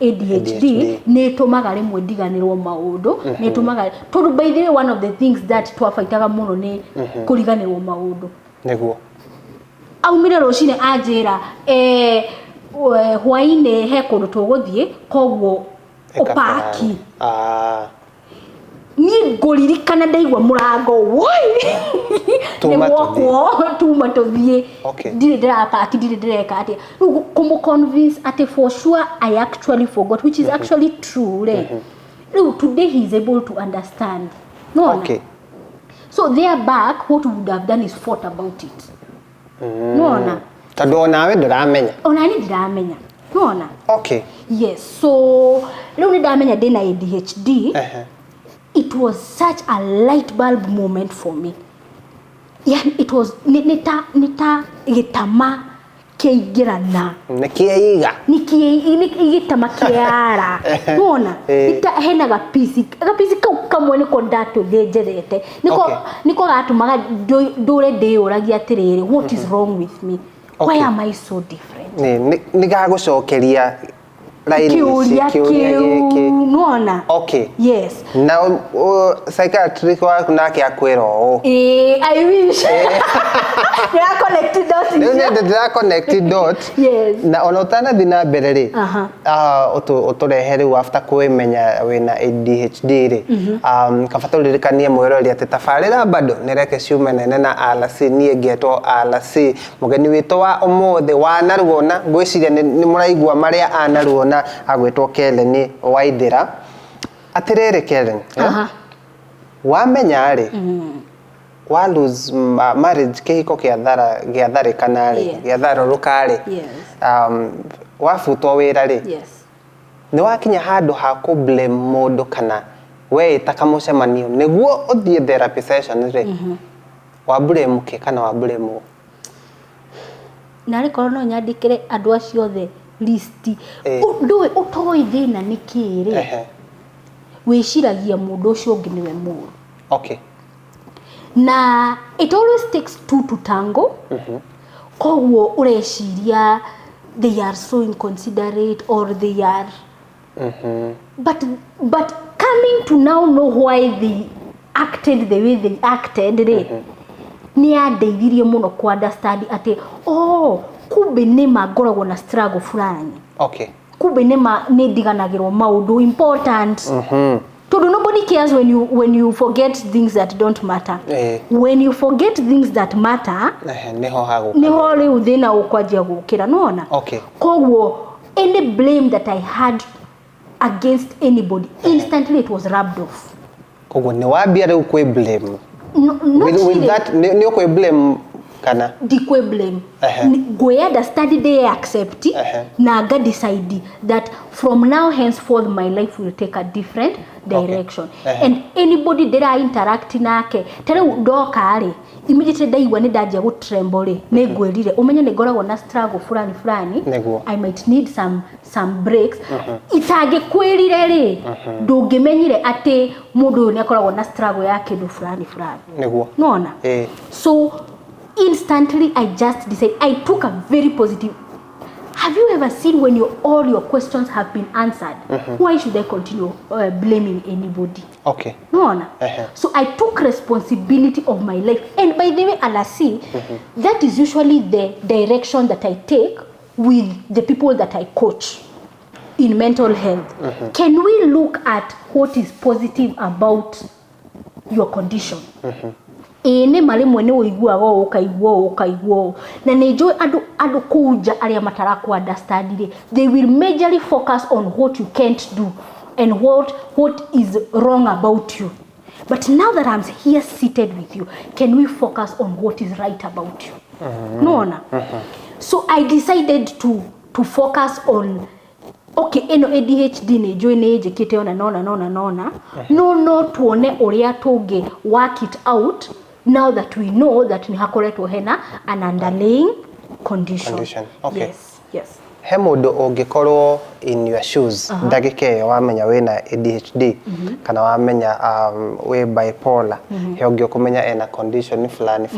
ADHD nĩ tũmaga rĩmwe ndiganĩrwo maũndũ, nĩ tũmaga tondũ by the way one of the things that twabaitaga mũno nĩ kũriganĩrwo maũndũ. Nĩguo. Aumire rũcinĩ anjĩra hwainĩ he kũndũ tũgũthiĩ koguo ũpaki. Niĩ ngũririkana ndaigua mũrango woi nĩguo tuma tũthiĩ ndirĩ ndĩrapaki ndirĩ ndĩreka atĩa rĩu kũmũconvince atĩ for sure I actually forgot, which is actually true. Rĩu today he is able to understand. No. Okay. So there back what we would have done is fought about it. No. Tondũ onawe ndũramenya. Ona niĩ ndiramenya. No. Okay. Yes. So rĩu nĩ ndamenya ndĩna ADHD. It was such a light bulb moment for me. Yeah, it was nita gitama kĩingĩrana. Gitama kĩara. Nona, nita hena gapisi kau kamwe nĩko ndatũthĩnjerete. Nĩko gatũmaga ndũre ndĩyũragia atĩrĩrĩ, what is wrong with me? Why am I so different? Nĩ gagũcokeria kiuria nona. Okay. Yes. Now psychiatrist waku nake akwĩra ũũ. I wish. They are connected dots. They are connected dots. Yes. Na ona ũtanathiĩ na mbere rĩ, ũtũrehe rĩu after kwĩmenya wĩna ADHD rĩ, kaba tũririkanie mwĩrori atĩ tabarĩra bado nĩ reke ciume na ene na RC, niĩ ngetwo RC, mũgeni witũ wa ũmũthĩ wanaruona, ngwĩciria nĩ mũraigua marĩa anaruona agwĩtwo Kellen Waithĩra. Atĩrĩrĩ Kellen, wamenya rĩ, wa lose marriage kĩhiko gĩatharĩkana rĩ, gĩatharũrũka rĩ, wabutwo wĩra rĩ, nĩ wakinya handũ ha kũ blame mũndũ kana we ĩta kamũcemanio nĩguo ũthiĩ therapy session rĩ, wa blame kĩ kana wa blame ũũ? Narĩ korwo no nyandĩkĩre andũ acio othe listi ndũĩ ũtoĩ thĩna nĩ kĩĩ rĩ, wĩciragia mũndũ ũcio ũngĩ nĩwe mũũru. Okay. Na it always takes two to tango. Koguo ũreciria they are so inconsiderate or they are but coming to now know why they acted the way they acted rĩ, nĩ andeithirie mũno ku understand atĩ kumbe nĩma ngoragwo na struggle fulani. Okay. Kumbe nĩma nĩ ndiganagĩrwo maũndũ important. Tondũ nobody cares when you forget things that don't matter. When you forget things that matter, niho rĩu thĩna ũkwanjia gũkĩra nona. Okay. Koguo any blame that I had against anybody, instantly it was rubbed off. Koguo nĩ wambia rĩu kwĩ blame. With that nĩ ũkwĩ blame kana ndikwe blame. Ngwe understand they accept na ga decide that from now henceforth my life will take a different direction. And anybody that I interact nake tere ndoka rĩ, immediately ndaigua nĩ ndanjia gũ tremble rĩ, nĩ ngwĩrire ũmenye nĩ ngoragwo na struggle fulani I might need some breaks. Itangĩkwĩrire rĩ, ndũngĩmenyire atĩ mũndũ ũyũ nĩ akoragwo na struggle ya kĩndũ fulani. Nona. So instantly I just decided, I took a very positive. Have you ever seen when all your questions have been answered? Why should I continue blaming anybody? Okay. No. So I took responsibility of my life. And by the way, Alasi, that is usually the direction that I take with the people that I coach. in mental health, can we look at what is positive about your condition? Ene mari mwene uiguaga ukaigua na nejo adu kuja aria matara ku understand, they will majorly focus on what you can't do and what is wrong about you. But now that I'm here seated with you, can we focus on what is right about you? No. So I decided to focus on, okay, eno ADHD ne join age kite ona nona no tuone uria toge work it out now that we know that ni hakoretwo hena an underlying condition. Okay. Yes. He mundu ungikorwo in your shoes ndagika iyo wamenya wina ADHD kana wamenya we bipolar he ungikumenya ena condition fulani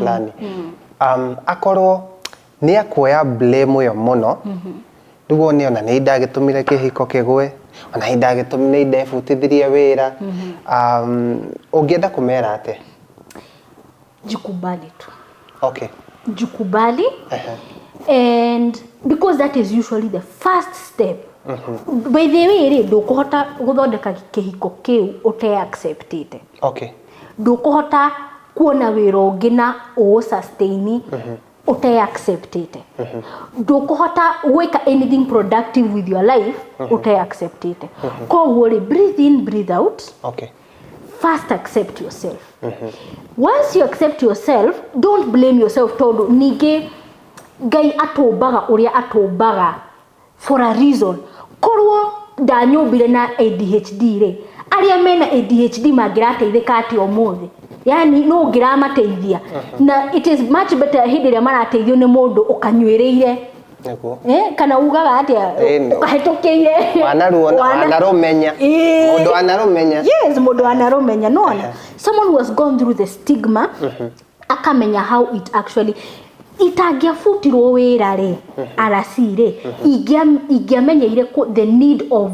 akorwo ni akuoya blame yo muno niguo ni ona ni ndagitumire kihiko kigwe ona ni ndagitumire ndebutithirie wira ungienda kumera ate? Jikubali tu. Okay. Jikubali. And because that is usually the first step. By the way, ndukuhota guthondeka kihiko kiu uta accept it. Okay. Ndukuhota kuona wira ungi na o sustain uta accept it. Ndukuhota gwika anything productive with your life uta accept it. Koguo breathe in, breathe out. Okay. First accept yourself. Once you accept yourself, don't blame yourself todo nige gai atobaga uria atobaga for a reason. Korwo danyobire na ADHD re aria mena ADHD magirateithika ati omuthi, yani no ngiramateithia na it is much better hindire marateithio ni mundu ukanywereire kana ugaga ati ukahetokeire wanarumenya mundu anarumenya. Yes, mundu anarumenya no. Someone who has gone through the stigma akamenya how it actually itagiafutirwo wira re arasire igiamenyeire the need of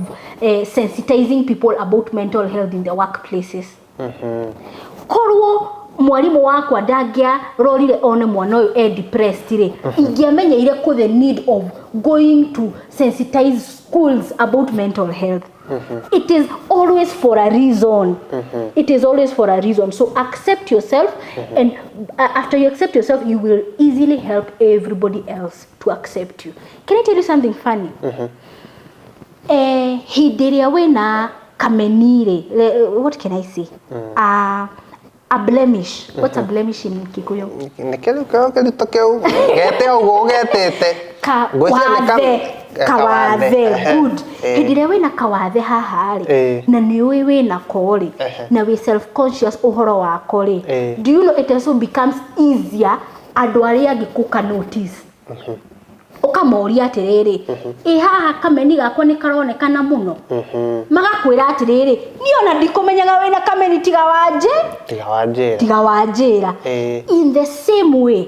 sensitizing people about mental health in the workplaces. Korwo mwalimu wakwa ndagia rorire one mwana uyu depressed re igiamenyeire the need of going to sensitize schools about mental health. It is always for a reason. It is always for a reason. So accept yourself, and after you accept yourself, you will easily help everybody else to accept you. Can I tell you something funny? Hidiria wena kamenire. What can I say? A blemish. What's a blemish in Kikuyu? Kawathe. Good. Hidiria wena kawathe hahari na niwe wena kori na we self conscious uhoro wa kori. Do you know it also becomes easier adwari agikuka notice. Ukamoria atiriri haha kameni gakwa ni karonekana muno magakwira atiriri ni ona ndikumenyaga wena kameni tiga wajira. In the same way,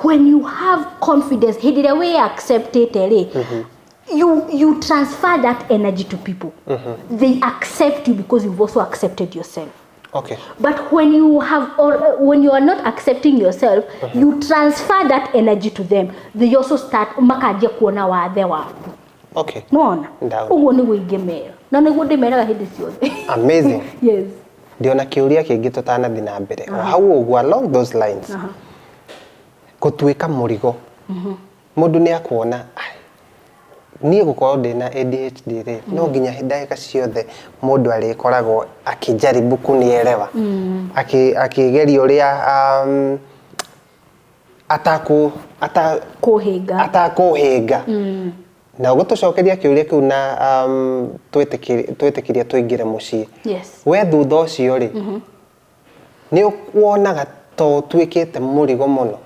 when you have confidence, hidire we accept it, you transfer that energy to people. They accept you because you've also accepted yourself. Okay. But when you are not accepting yourself, you transfer that energy to them. They also start makajia kuona wathe waku. Okay. Nuona? Uguo ni guigemera. Na niguo ndimeraga hindi ciothe. Amazing. Yes. Ndiona kiuria kingi tutanathi na mbere. Hau uguo along those lines. Kutuika murigo. Mundu ni akuona niä gå korwo ndä na ADHD rä no nginya ndagä ciothe må ndå arä koragwo akijaribu kunielewa akigeria å rä a atakå hä nga na gå tå cokeria kä å ria kä u na twä tä kirie tå ingä re må ciä we thutha å cio rä nä å kuonaga to tuä kä te må rigo må no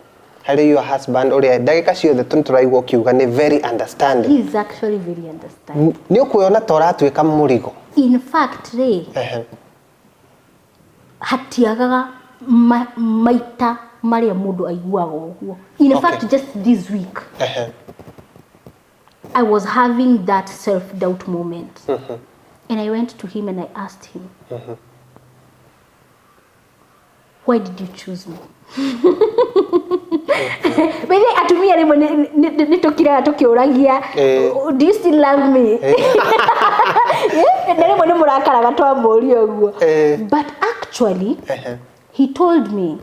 harry your husband uria ndagika ciothe turaigwo kiuga ni very understanding. He is actually very understanding. Ni ukuona tora tuika murigo. In fact, hatiagaga maita maria mundu aiguaga uguo. In fact, just this week I was having that self-doubt moment. And I went to him and I asked him, why did you choose me? Bele atumia rimo nitukira tukiuragia do you still love me? Ndere mo murakaraga twa muri oguo. But actually he told me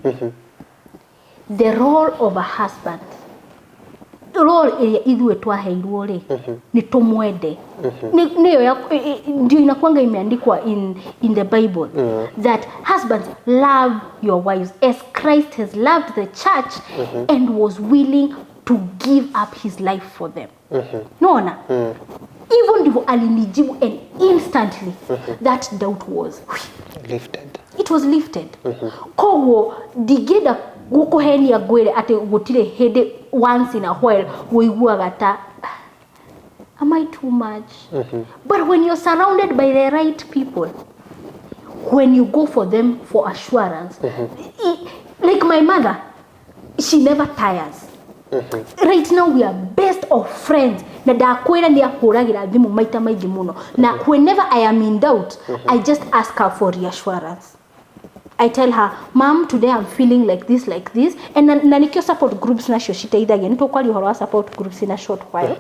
the role of a husband, the role ithuĩ twaheirwo ri ni tumwende niyo ya ndio inakuanga imeandikwa in the Bible that husbands love your wives as Christ has loved the church and was willing to give up his life for them. Naona hivyo ndivyo alinijibu, and instantly that doubt was lifted. It was lifted. Koguo ndigenda gukuhenia ngwire ati gutire hindi once in a while woiguaga ta am I too much? But when you're surrounded by the right people, when you go for them for assurance, like my mother, she never tires. Right now we are best of friends. Na dakwira ni akuragira thimu maita maingi muno. Na whenever I am in doubt, I just ask her for reassurance. I tell her, Mom, today I'm feeling like this. And na nikio support groups na sho shiteithagia. Nito kwali uhoro wa support groups in a short while.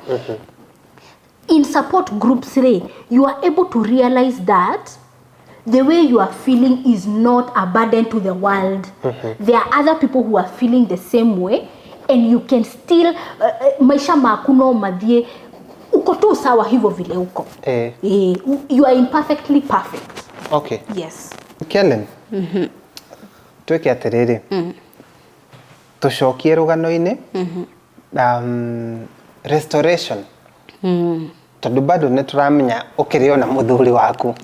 In support groups, you are able to realize that the way you are feeling is not a burden to the world. There are other people who are feeling the same way, and you can still maisha makuno madie uko tu sawa hivyo vile uko. You are imperfectly perfect. Okay. Yes. Kellen. Tweke atiriri. Tushokie rugano-ini. Restoration. Tondu bado nituramenya ukiriona muthuri waku.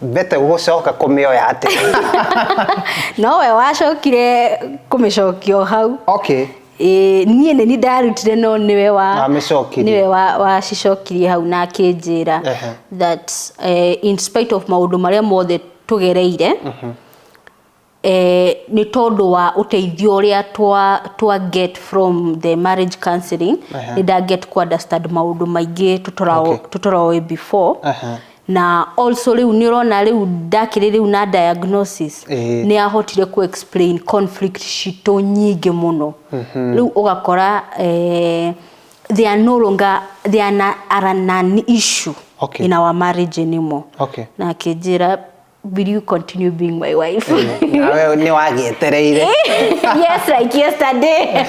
Bete gucoka kumioya ati. No we wacokire kumicokio hau. Okay. Nie ni ndarutire no niwe wa cicokirie hau na kinjira that in spite of maundu maria mothe tugereire ni tondu wa uteithio uria twa get from the marriage counseling ni da get ku understand maundu maingi tutorawe before na also riu nirona riu ndakire riu na diagnosis ni ahotire ku explain conflict shito nyingi muno riu ugakora they are no longer an issue in our marriage anymore. Na kijira, will you continue being my wife? Ni wagietereire. Yes, like yesterday.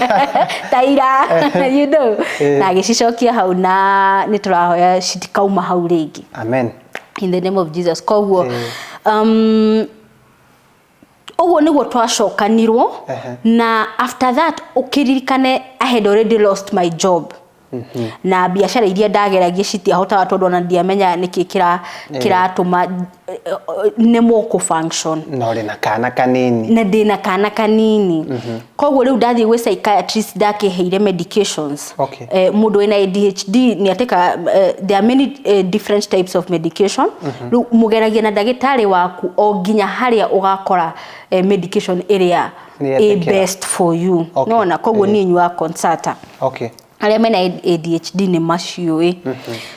Taira, you know. Na gishicokia hau na niturahoya shitikauma hau ringi. Amen. In the name of Jesus. Koguo oguo niguo twacokanirwo na after that ukiririkane I had already lost my job. Na biashara iria ndageragia citiahotaga tondu na ndiamenya niki kiratuma nemo ku function no rina kana kanini na ndina kana kanini koguo riu ndathie gwe psychiatrist ndakiheire medications. Mundu ena ADHD ni ateka there are many different types of medication. Riu mugeragia na ndagitari waku o nginya haria ugakora medication area best for you. No na koguo ni nyua consulta. Aria mena ADHD ni macio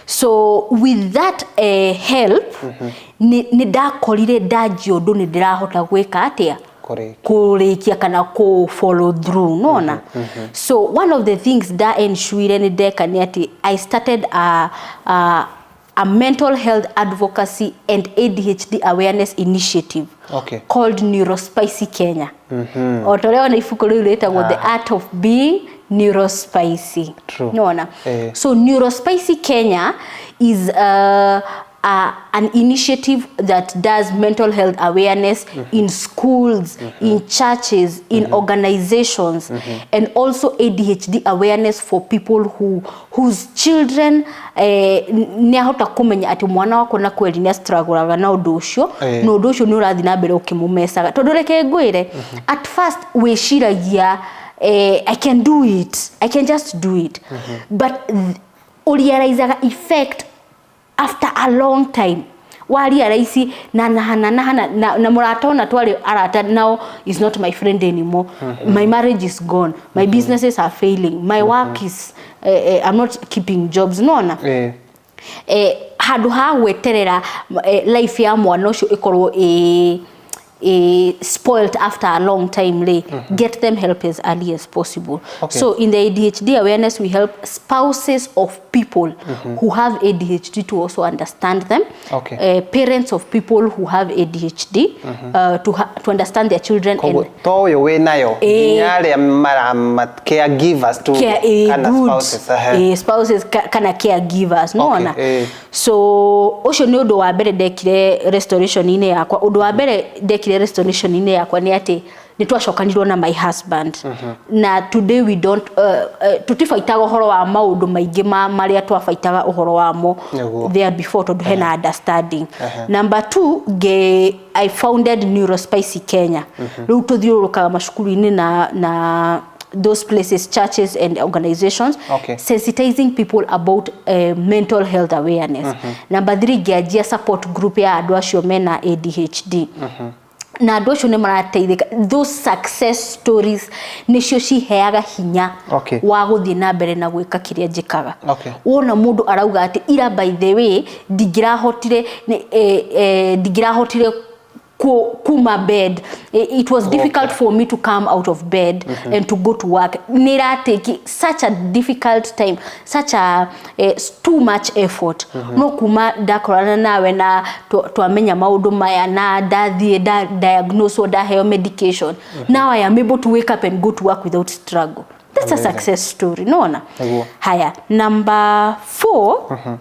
so with that help ni ndakorire ndaji undu ni ndirahota gwika atia kurikia kana ko follow through nona. So one of the things that ensure ni deka ni ati I started a mental health advocacy and ADHD awareness initiative called Neuropicy Kenya. Otolewa na ifuko riu retagwo The Art of Being Neuropicy. Nona. So Neuropicy Kenya is an initiative that does mental health awareness in schools, in churches, in organizations, and also ADHD awareness for people whose children niahota kumenya ati mwana wako na kweli ni struggle na undu ucio no undu ucio ni urathi na mbere ukimumesaga tondu reke ngwire at first wishiragia I can do it, I can just do it, but urealize effect after a long time. Wali araisi na muratona twali arata now is not my friend anymore. My marriage is gone, my businesses are failing, my work is I'm not keeping jobs nona. Hadu ha weterera life ya mwana ucio ikorwo spoiled after a long time, get them help as early as possible. So in the ADHD awareness, we help spouses of people who have ADHD to also understand them, parents of people who have ADHD to understand their children, and caregivers to spouses kana caregivers, no ona. So osho ni undu wa mbere ndekire restoration ine yakwa. Undu wa mbere ndekire restoration ine yakwa ni ati nitwacokanirwo na my husband, na today we don't tutifaitaga uhoro wa maundu maingi maria twafaitaga uhoro wamo there before to hena understanding. Number 2, I founded Neuropicy Kenya. Riu tuthiurukaga mashukuru-ini na those places, churches and organizations, sensitizing people about mental health awareness. Number 3, ngianjia support group ya andu acio mena ADHD. Na andu acio ni marateithika. Those success stories nicio ciheaga hinya wa guthii na mbere na gwika kiria njikaga. Wona mundu arauga ati ira by the way ndigirahotire kuma bed, it was difficult for me to come out of bed and to go to work. Nira take such a difficult time, such a too much effort. No kuma dakorana nawe na twamenya maundu maya na dathie diagnose or heo medication. Now I am able to wake up and go to work without struggle. That's a success story, no ona. Haya, number 4,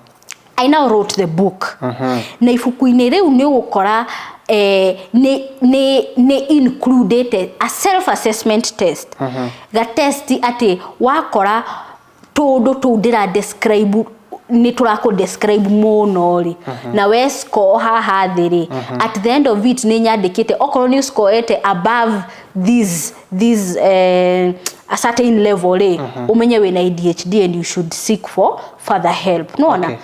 I now wrote the book. Na ifuku-ini riu ni gukora ne included a self-assessment test. The test ati wakora todo tudira describe ni turako describe monori na we score haha thiri. At the end of it ni nyandikite okorwo ni score ete above this a certain level umenye we na ADHD and you should seek for further help, no na.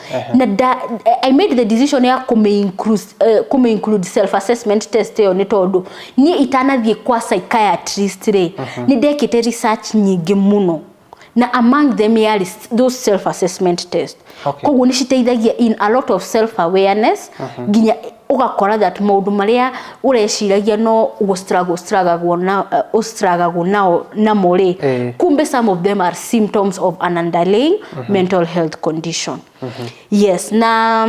I made the decision ya come include self assessment test yo ni tondu ni itanathie kwa psychiatrist ni dekite research nyingi muno, na among them are those self assessment tests. Koguo ni citeithagia in a lot of self awareness, ginya ugakora that maundu maria ureciragia no struggle na more. Kumbe some of them are symptoms of an underlying mental health condition. Yes, na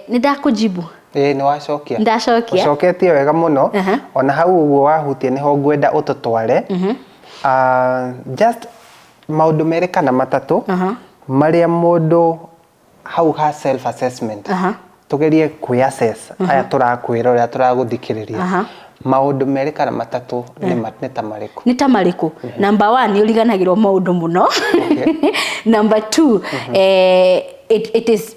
nidakujibu. Ni wacokia. Ndacokia. Ucoketie wega muno. Ona hau uguo wahutie niho ngwenda ututware. Just maundu mere kana matatu maria mundu hau ha self assessment tugerie ku assess aya turakwira uria turaguthikiriria maundu mere kana matatu ni tamariku. Ni tamariku. Number 1 uliganagirwo maundu muno. Number 2 it is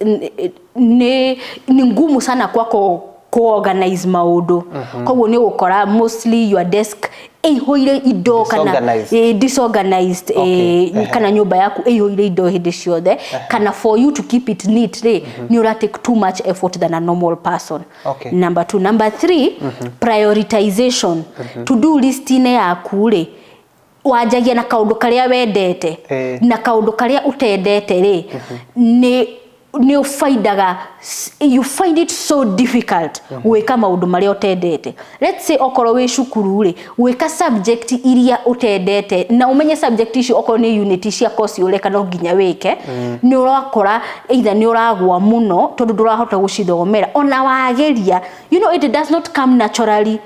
ni ngumu sana kwako organize maundu. Koguo ni gukora mostly your desk hoire indo kana disorganized kana nyumba yaku hoire indo hindi ciothe kana for you to keep it neat ni ura take too much effort than a normal person. Number 2. Number 3, prioritization. To do list ine yaku wajagia na kaundu karia wendete na kaundu karia utendete you find it so difficult weka maundu maria utendete. Let's say okoro we shukuru weka subject iria utendete na umenye subject icio okoro ni unit cia course ureka no ginya weke ni urakora either ni uragwa muno tondu ndurahota gucithomera ona wageria. You know, it does not come naturally.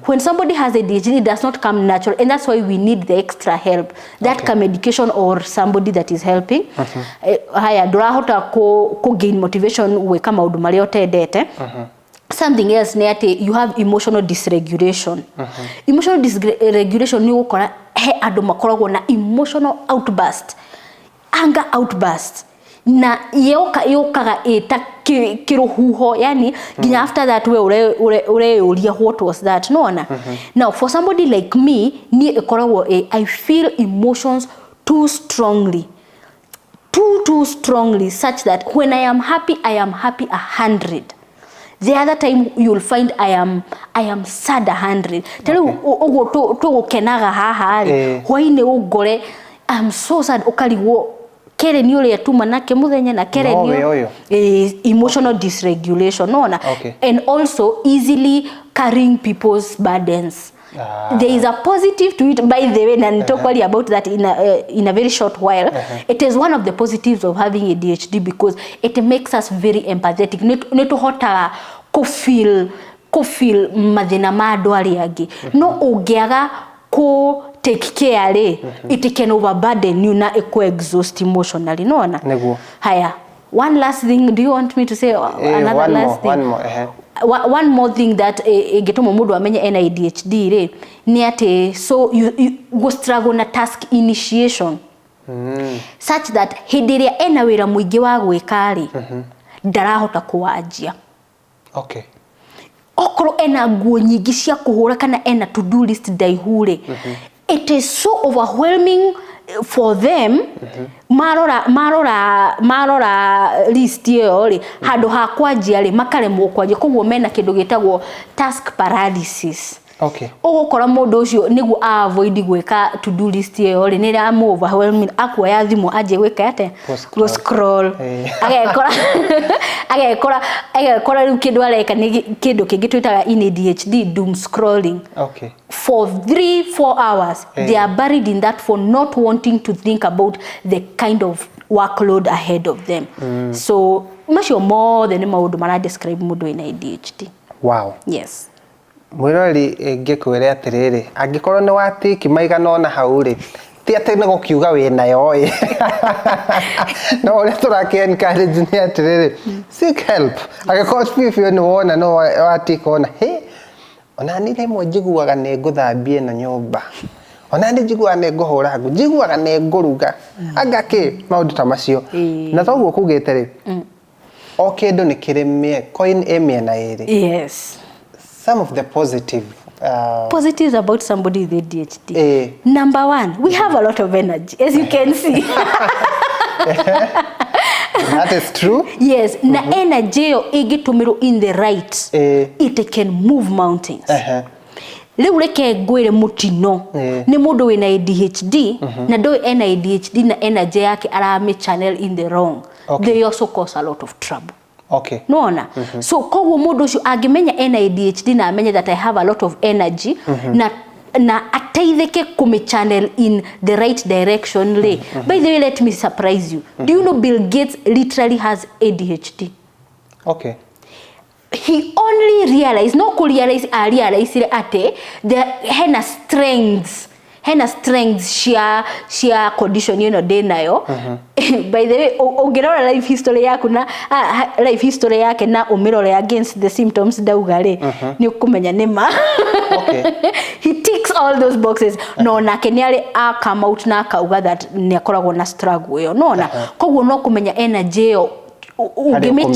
When somebody has ADHD, it does not come natural, and that's why we need the extra help, that medication or somebody that is helping. Haya ndurahota ko gain motivation weka maundu maria utendete. Something else ni ati you have emotional dysregulation. Emotional dysregulation ni gukora andu makoragwo na emotional outburst, anger outburst, na yokaga eta kiruhuho, yani ginya after that we uria what was that, no ona. Now for somebody like me ni ekoragwo I feel emotions too strongly, too strongly, such that when I am happy 100. The other time you'll find I am sad 100. Tell you ogo to kenaga haha why ne ugore I'm so sad okaliwo kere ni ule atuma nake muthenya na kere ni emotional dysregulation nona and also easily carrying people's burdens. There is a positive to it, by the way, and talk about that in a very short while. It is one of the positives of having ADHD because it makes us very empathetic. Neto hota ko feel madina mado ali agi. No ogiaga ko take care le. It can overburden you na eco exhaust emotionally. No na. Haya. One last thing. Do you want me to say another last thing? One more. One more thing that getomo mudu amenye ADHD re ni ate so you go struggle na task initiation such that hidiria ena wira muingi wa gwikari ndarahota kuwajia. Okay. Okoro ena nguo nyingi cia kuhura kana ena to do list daihure. It is so overwhelming for them. Marora list yo ri hado ha kwajia ri makaremwo kwajia koguo mena kindu gitagwo task paralysis. Okay. Ogokora mundu ucio nigu avoid gweka to do list yo ri nira am overwhelming akwa thimu aje gweka ate go scroll agekora ru kindu areka ni kindu kingi twitaga in ADHD doom scrolling. Okay. For 3-4 hours they are buried in that for not wanting to think about the kind of workload ahead of them. So much more than maundu mara describe mundu ina ADHD. Wow. Yes. Mwirori ngikwire atiriri angikorwo ni watiki maigana ona hau ri ti ati ni gukiuga we nayo no uri turaki encourage ni atiriri seek help angikorwo fifio ni wona no watiki ona ona ni rimwe njiguaga ni nguthambie na nyumba ona ni njiguaga ni nguhura ngu njiguaga ni nguruga angaki maundu ta macio na toguo kugite ri o kindu ni kiremie coin emie na iri. Yes. Some of the positives about somebody with ADHD. Number one, we have a lot of energy, as you can see. That is true. Yes, na energy yo igitumiro in the right. It can move mountains. Leo reke ngwire mutino ni mundu wina ADHD na do ena ADHD na energy yake arame channel in the wrong. They also cause a lot of trouble. Okay. Noona. So koguo mundu ucio angimenya ena ADHD na amenye that I have a lot of energy na ataitheke kume channel in the right direction le. By the way, let me surprise you. Do you know Bill Gates literally has ADHD? Okay. He only realized, no could realize ate the hena strengths share condition you know de nayo. By the way, ongerora life history yako na life history yake na umirore against the symptoms daugare ni ukumenya nema. Okay. He ticks all those boxes. No na keniale come out na kauga that ni akoragwo na struggle yo nona koguo no kumenya energy yo ugime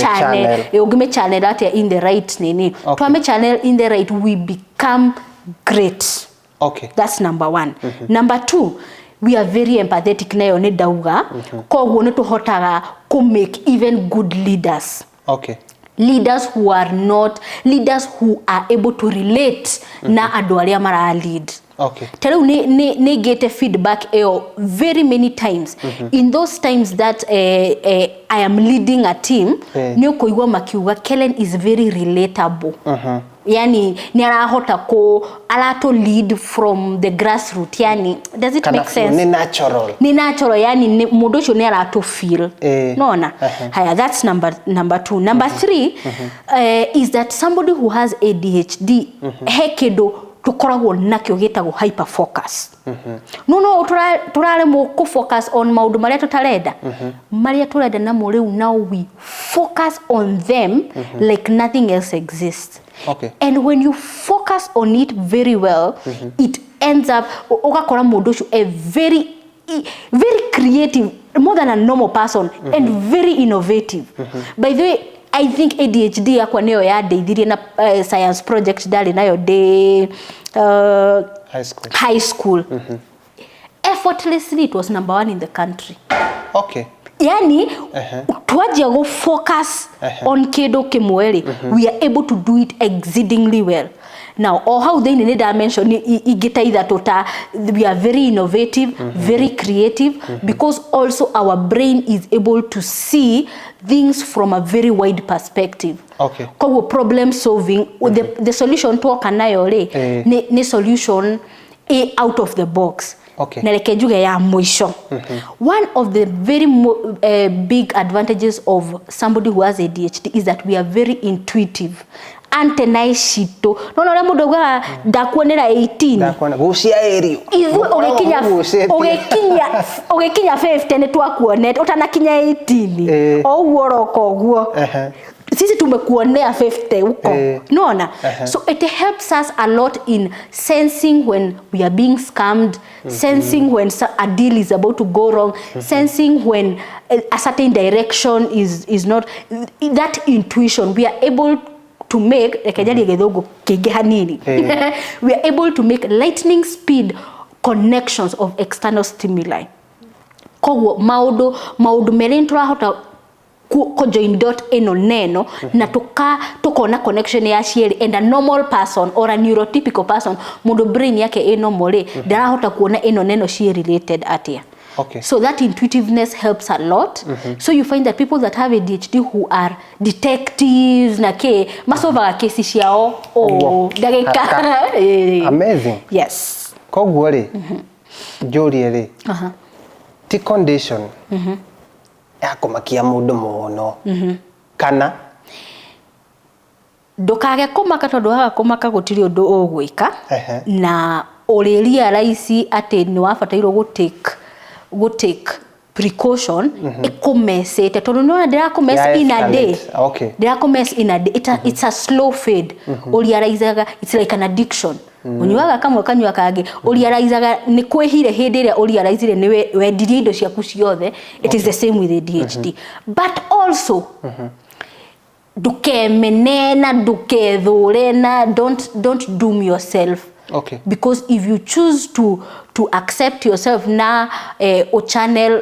channel that in the right nini. To channel in the right we become great. Okay. That's number one. Number two, we are very empathetic nayo ne dauga koguo ne tuhotaga to make even good leaders. Okay. Leaders who are able to relate na adu aria mara lead. Okay. Tell ne get feedback very many times. In those times that I am leading a team, ni koigwa makiuga Kellen is very relatable. Yani ni arahota ko alato lead from the grassroots. Yani does it make sense? Ni natural. Yani mundu ucio ni arato feel. Nona. Haya, that's number two. Number three is that somebody who has ADHD hekedo tukoragwo nakyo gitagwo hyper focus. No turare mo ko focus on maundu maria tutarenda. Maria turenda na mo riu now we focus on them like nothing else exists. Okay. And when you focus on it very well, it ends up ugakora mundu ucio a very creative, more than a normal person, and very innovative. By the way, I think ADHD yakwa niyo ya deithirie na science project dali nayo de high school. Effortlessly, it was number 1 in the country. Okay. yani twaje go focus on kido kimweli, we are able to do it exceedingly well. Now, or how they need dimension, we are very innovative, very creative, because also our brain is able to see things from a very wide perspective. Okay. Kwa problem solving, the solution to kanayole, ne solution out of the box. Okay. One of the very big advantages of somebody who has ADHD is that we are very intuitive. Antenna shito no mudoga ndakuonera 18 ndakuona gucia area ivu ogekinya 50 ne twakuoneta utanakinya 18 o uoroko guo sisi tumekuonea 50 huko unaona. So it helps us a lot in sensing when we are being scammed, sensing when a deal is about to go wrong, sensing when a certain direction is not. That intuition, we are able to make we are able to make lightning speed connections of external stimuli. Kogo maudu merentura hota ko join dot eno neno na tukona connection ya shieri, and a normal person or a neurotypical person mudo brain yake eno mole dara hota kuona eno neno shieri related atia. Okay. So that intuitiveness helps a lot. So you find that people that have ADHD who are detectives na ke masova kesi shiao dageka. Amazing. Yes. Koguo ri juri ri ti condition ya kumakia mundu muno kana ndukage kumaka tondu haga kumaka gutiri undu ogwika na ureria raisi ati ni wabatairwo go take precaution ikumesete tondu no ndirakumesa in a day. Okay. Ndirakumesa in a day. It's a slow fade. Urealizaga it's like an addiction. Unyuaga kamwe kanywa kage urealizaga ni kwehire hindi ria urealizire ni wendirie indo ciaku ciothe. It is the same with ADHD. But also dukemenena dukethurena, don't doom yourself. Okay. Because if you choose to accept yourself na o channel,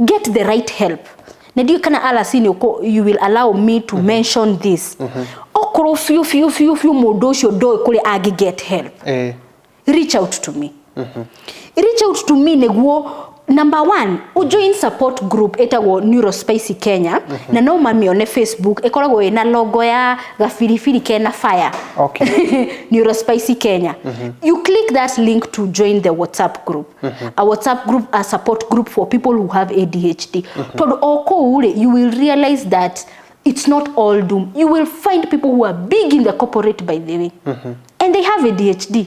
get the right help. Ndio kana ala sini you will allow me to mention this. Okro few modosho do kule agi get help. Reach out to me. Reach out to me neguo. Number one, join support group etago Neuropicy Kenya. Na no mami on Facebook ekolago ena logo ya gafirifiri kena fire. Okay. Neuropicy Kenya. You click that link to join the WhatsApp group. A WhatsApp group, a support group for people who have ADHD. You will realize that it's not all doom. You will find people who are big in the corporate, by the way, and they have ADHD,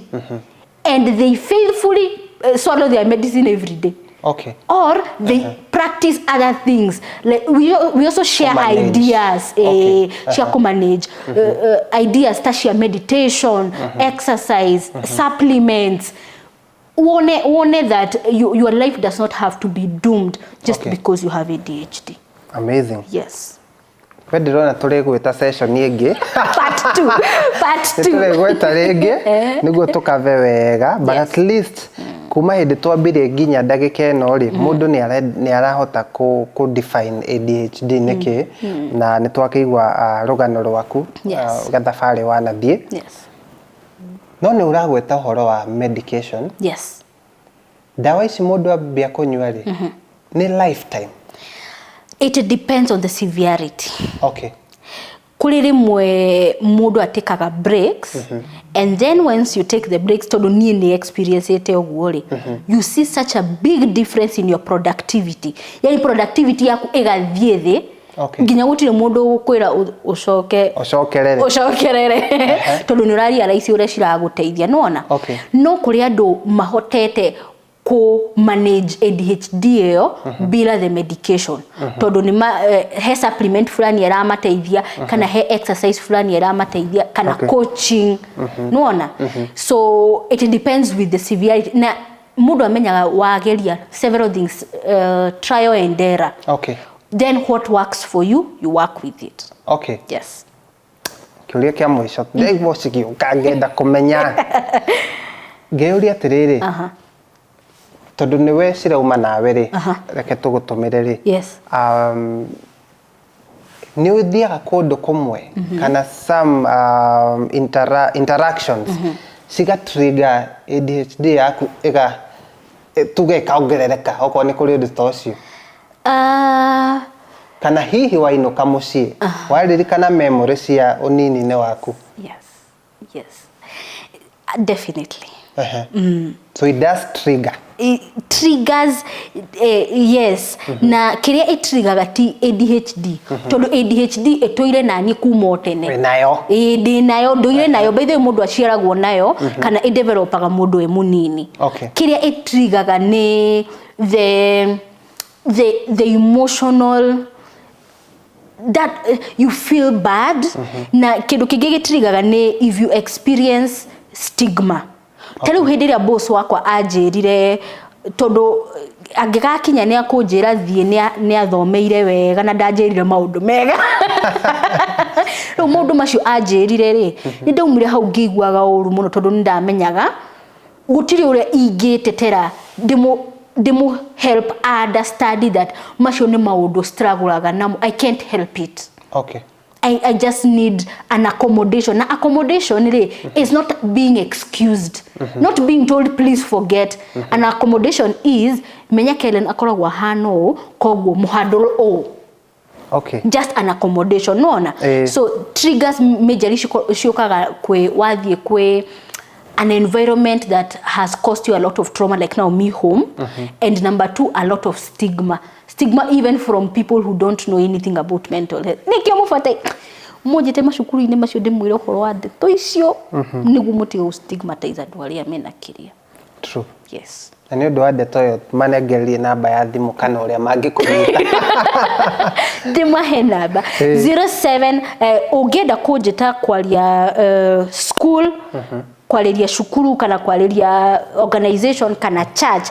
and they faithfully swallow their medicine every day. Okay. Or they practice other things. Like we also share ideas, share co-manage ideas, share meditation, exercise, supplements. One that your life does not have to be doomed just because you have ADHD. Amazing. Yes. Ndirona turegweta session ingi part 2 turegweta ringi niguo tukave wega, but at least kuma hindi twambirie nginya ndagika eno ri mundu ni arahota ku define ADHD niki na ni twakigwa rugano rwaku gathabari wanathie. Yes. No ni uragweta horo wa medication. Yes. Dawa ici mundu ambia kunywa ri ni lifetime. It depends on the severity. Okay. Kuliri mudu atekaga breaks, and then once you take the breaks to ni experience ete ogwori, you see such a big difference in your productivity. Yani productivity yaku egathie thi. Okay. Nginya gutire mundu ukwira ucokerere tondu ni urari araisi ure ciraguteithia nona. Okay. No kuri andu mahotete ko manage ADHD yo bila the medication. Todo ni he supplement fulani era mateithia kana he exercise fulani era mateithia kana coaching nuona. So it depends with the severity. Na mudu amenyaga wageria several things, trial and error. Okay. Then what works for you, you work with it. Okay. Yes. Kiuria kia mwisho ndego cigio kangenda kumenya ngeuria atiriri tondu niwe cirauma nawe ri reke tugutumire ri Yes. ni uthiaga kundu kumwe kana some interactions ciga trigger ADHD yaku iga tuge kaongerereka oko ni kuri undu tocio kana hihi wainuka mucii waririkana memory cia unini-ini waku? Yes, definitely. So it does trigger. It triggers, yes. Na kiria itriggaga ti ADHD. Tondu ADHD etoire nani kuma tene. Nayo. Ndi nayo, nduire nayo. By the way, mundu aciaragwo nayo kana idevelopaga mundu e munini. Okay. Kiria itriggaga ni the emotional that you feel bad na kindu kingi gitriggaga ni if you experience stigma. Tell uhenderia boss wakwa anjirire tondu angigakinya ni akunjira thie ni athomeire wega na ndanjirire maundu mega ro maundu macio anjirire ri ni ndaumire hau ngiguaga uru muno tondu ndamenyaga gutiri uria ingitetera demo help understand that macio ni maundu struggleaga namo. I can't help it. Okay. I just need an accommodation. Now, accommodation is not being excused, not being told please forget. An accommodation is menya Kellen akoragwa hano kogwo muhandle o. Okay. Just an accommodation no. So triggers major shokaga kwe wathie kwe an environment that has caused you a lot of trauma, like now me home, and number 2 a lot of stigma even from people who don't know anything about mental health. Nikio mufate mojete mashukuru ine macio ndimwire horo wa ndeto icio nigu muti stigmatize andu aria mena kiria. True. Yes. Na ni undu wa ndeto yo manegerie namba ya thimu kana uria mangikunyita ndimahe namba 07 ungenda kunjita kwaria school kwaleria shukuru kana kwaleria organization kana church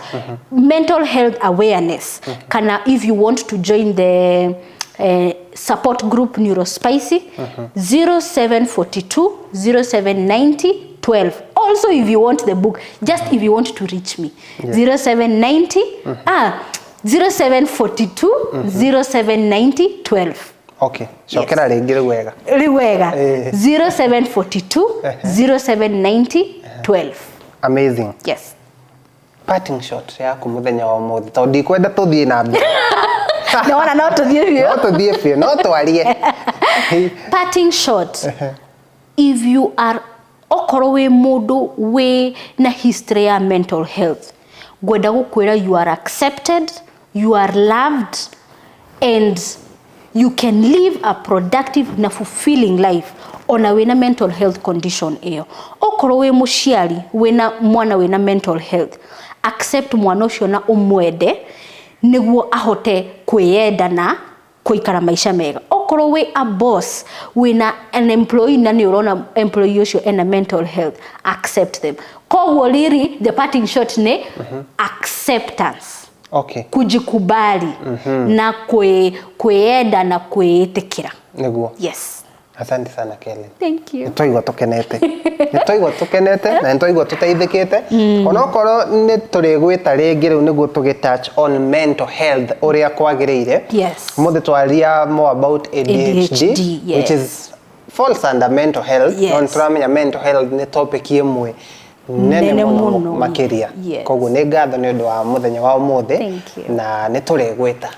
mental health awareness kana if you want to join the support group Neuropicy 0742 0790 12. Also if you want the book, just if you want to reach me 0790 0742 0790 12. Okay. Shokera ringire wega. Riwega 0742 0790 12. Amazing. Yes. Parting shot yaku muthenya wa muthi to ndikwenda tuthie na mbere. No tuthie bio. No tuthie bio, no twarie. Parting shot. If you are okorwo we mundu we na history ya mental health, gwenda gukwira you are accepted, you are loved, and you can live a productive na fulfilling life ona wena mental health condition iyo. Okorwo we muciari wena mwana wena mental health, accept mwana ucio na umwende niguo ahote kwiyenda na kuikara maisha mega. Okorwo we a boss wena an employee na ni urona employee ucio ena mental health, accept them. Kogwo riri the parting shot ni acceptance. Okay. Kujikubali na kwenda na kwetekera. Niguo. Yes. Asante sana Kellen. Thank you. Nitoigwa tukenete na nitoigwa tuteithikite. Onokorwo ni turigwita ringi riu niguo touch on mental health uria kwagiriire. Yes. Muthe twaria more about ADHD, yes. which is falls under mental health. Yes. Non turamenya mental health ni topic imwe nene muno makiria. Koguo ni ngatho ni undu wa muthenya wa umuthi na ni turigwita.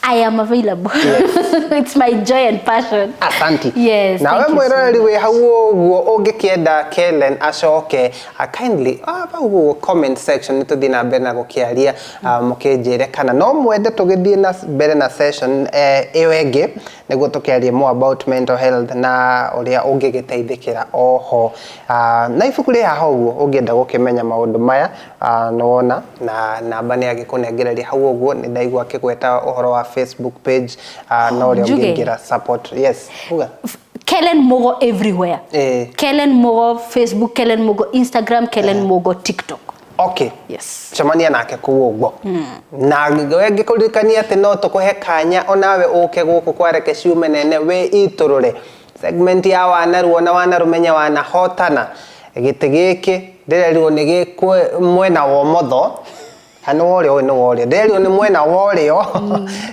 I am available. It's my joy and passion. Asante. Yes. Na we mwiroreri we hau uguo ungikienda Kellen acoke kindly hau comment section nituthie na mbere na gukiaria mukinjire kana no mwende tugithie na mbere na session iyo ingi niguo tukiaria more about mental health na uria ungigiteithikira oho na ibuku ri haha uguo ungienda gukimenya maundu maya no wona na namba ni agikunengereria hau uguo ni ndaigua akigweta uhoro wa Facebook page no uria ungingira support. Yes. Kellen Mogo everywhere. Kellen Mogo Facebook, Kellen Mogo Instagram, Kellen Mogo TikTok. Okay. Yes. Chamania nake kuugwo. Na wege kulikania ati no tukuhe kanya onawe uke guku kwa Reke Ciume Na Ene we iturure segment ya wanaruo na wanarumenya wanahotana gite giki ndirerirwo ni gikwe mwena wa motho ano wole no wole deli ni mwena wole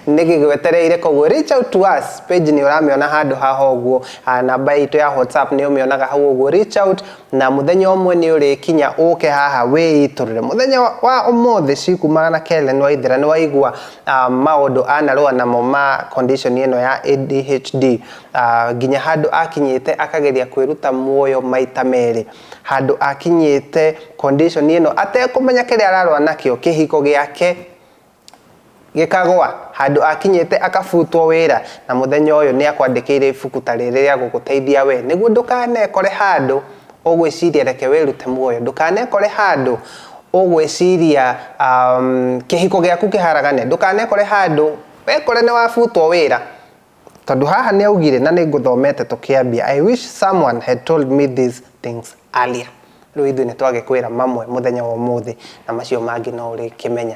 nigigwetereire koguo reach out to us page ni uramiona handu haho uguo namba itu ya WhatsApp ni umionaga hau uguo reach out na muthenya omwe ni uri kinya uke haha we iturire muthenya wa omothe cikumana na Kellen Waithira ni waigua maundu anarua namo ma condition ino ya ADHD ginya handu akinyite akageria kwiruta muoyo maita meri handu akinyite condition ino atekumenya kiria ararwa nakio kihiko giake gikagwa handu akinyite akafutwo wira na muthenya uyu ni akwandikire ibuku tarire ya guguteithia we niguo ndukanekore handu ogwiciria reke wirute muoyo ndukanekore handu ogwiciria kihiko giaku kiharagane ndukanekore handu wekore ni wafutwo wira tondu haha ni augire na ni nguthomete tukiambia I wish someone had told me these things earlier riu ithu ni twagikwira mamwe muthenya wa umuthi na macio mangi no uri kimenya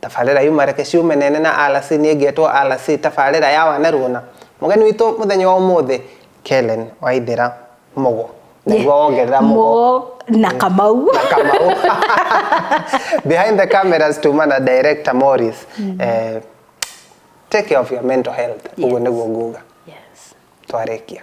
tafarira yuma reke ciume nene na ALC ni ngetwo ALC tafarira ya wanaruona mugeni witu muthenya wa umuthi Kellen Waithira Mogo niguo wongerera Mogo na Kamau behind the cameras to man director Morris take care of your mental health ugo niguo nguga yes twarekia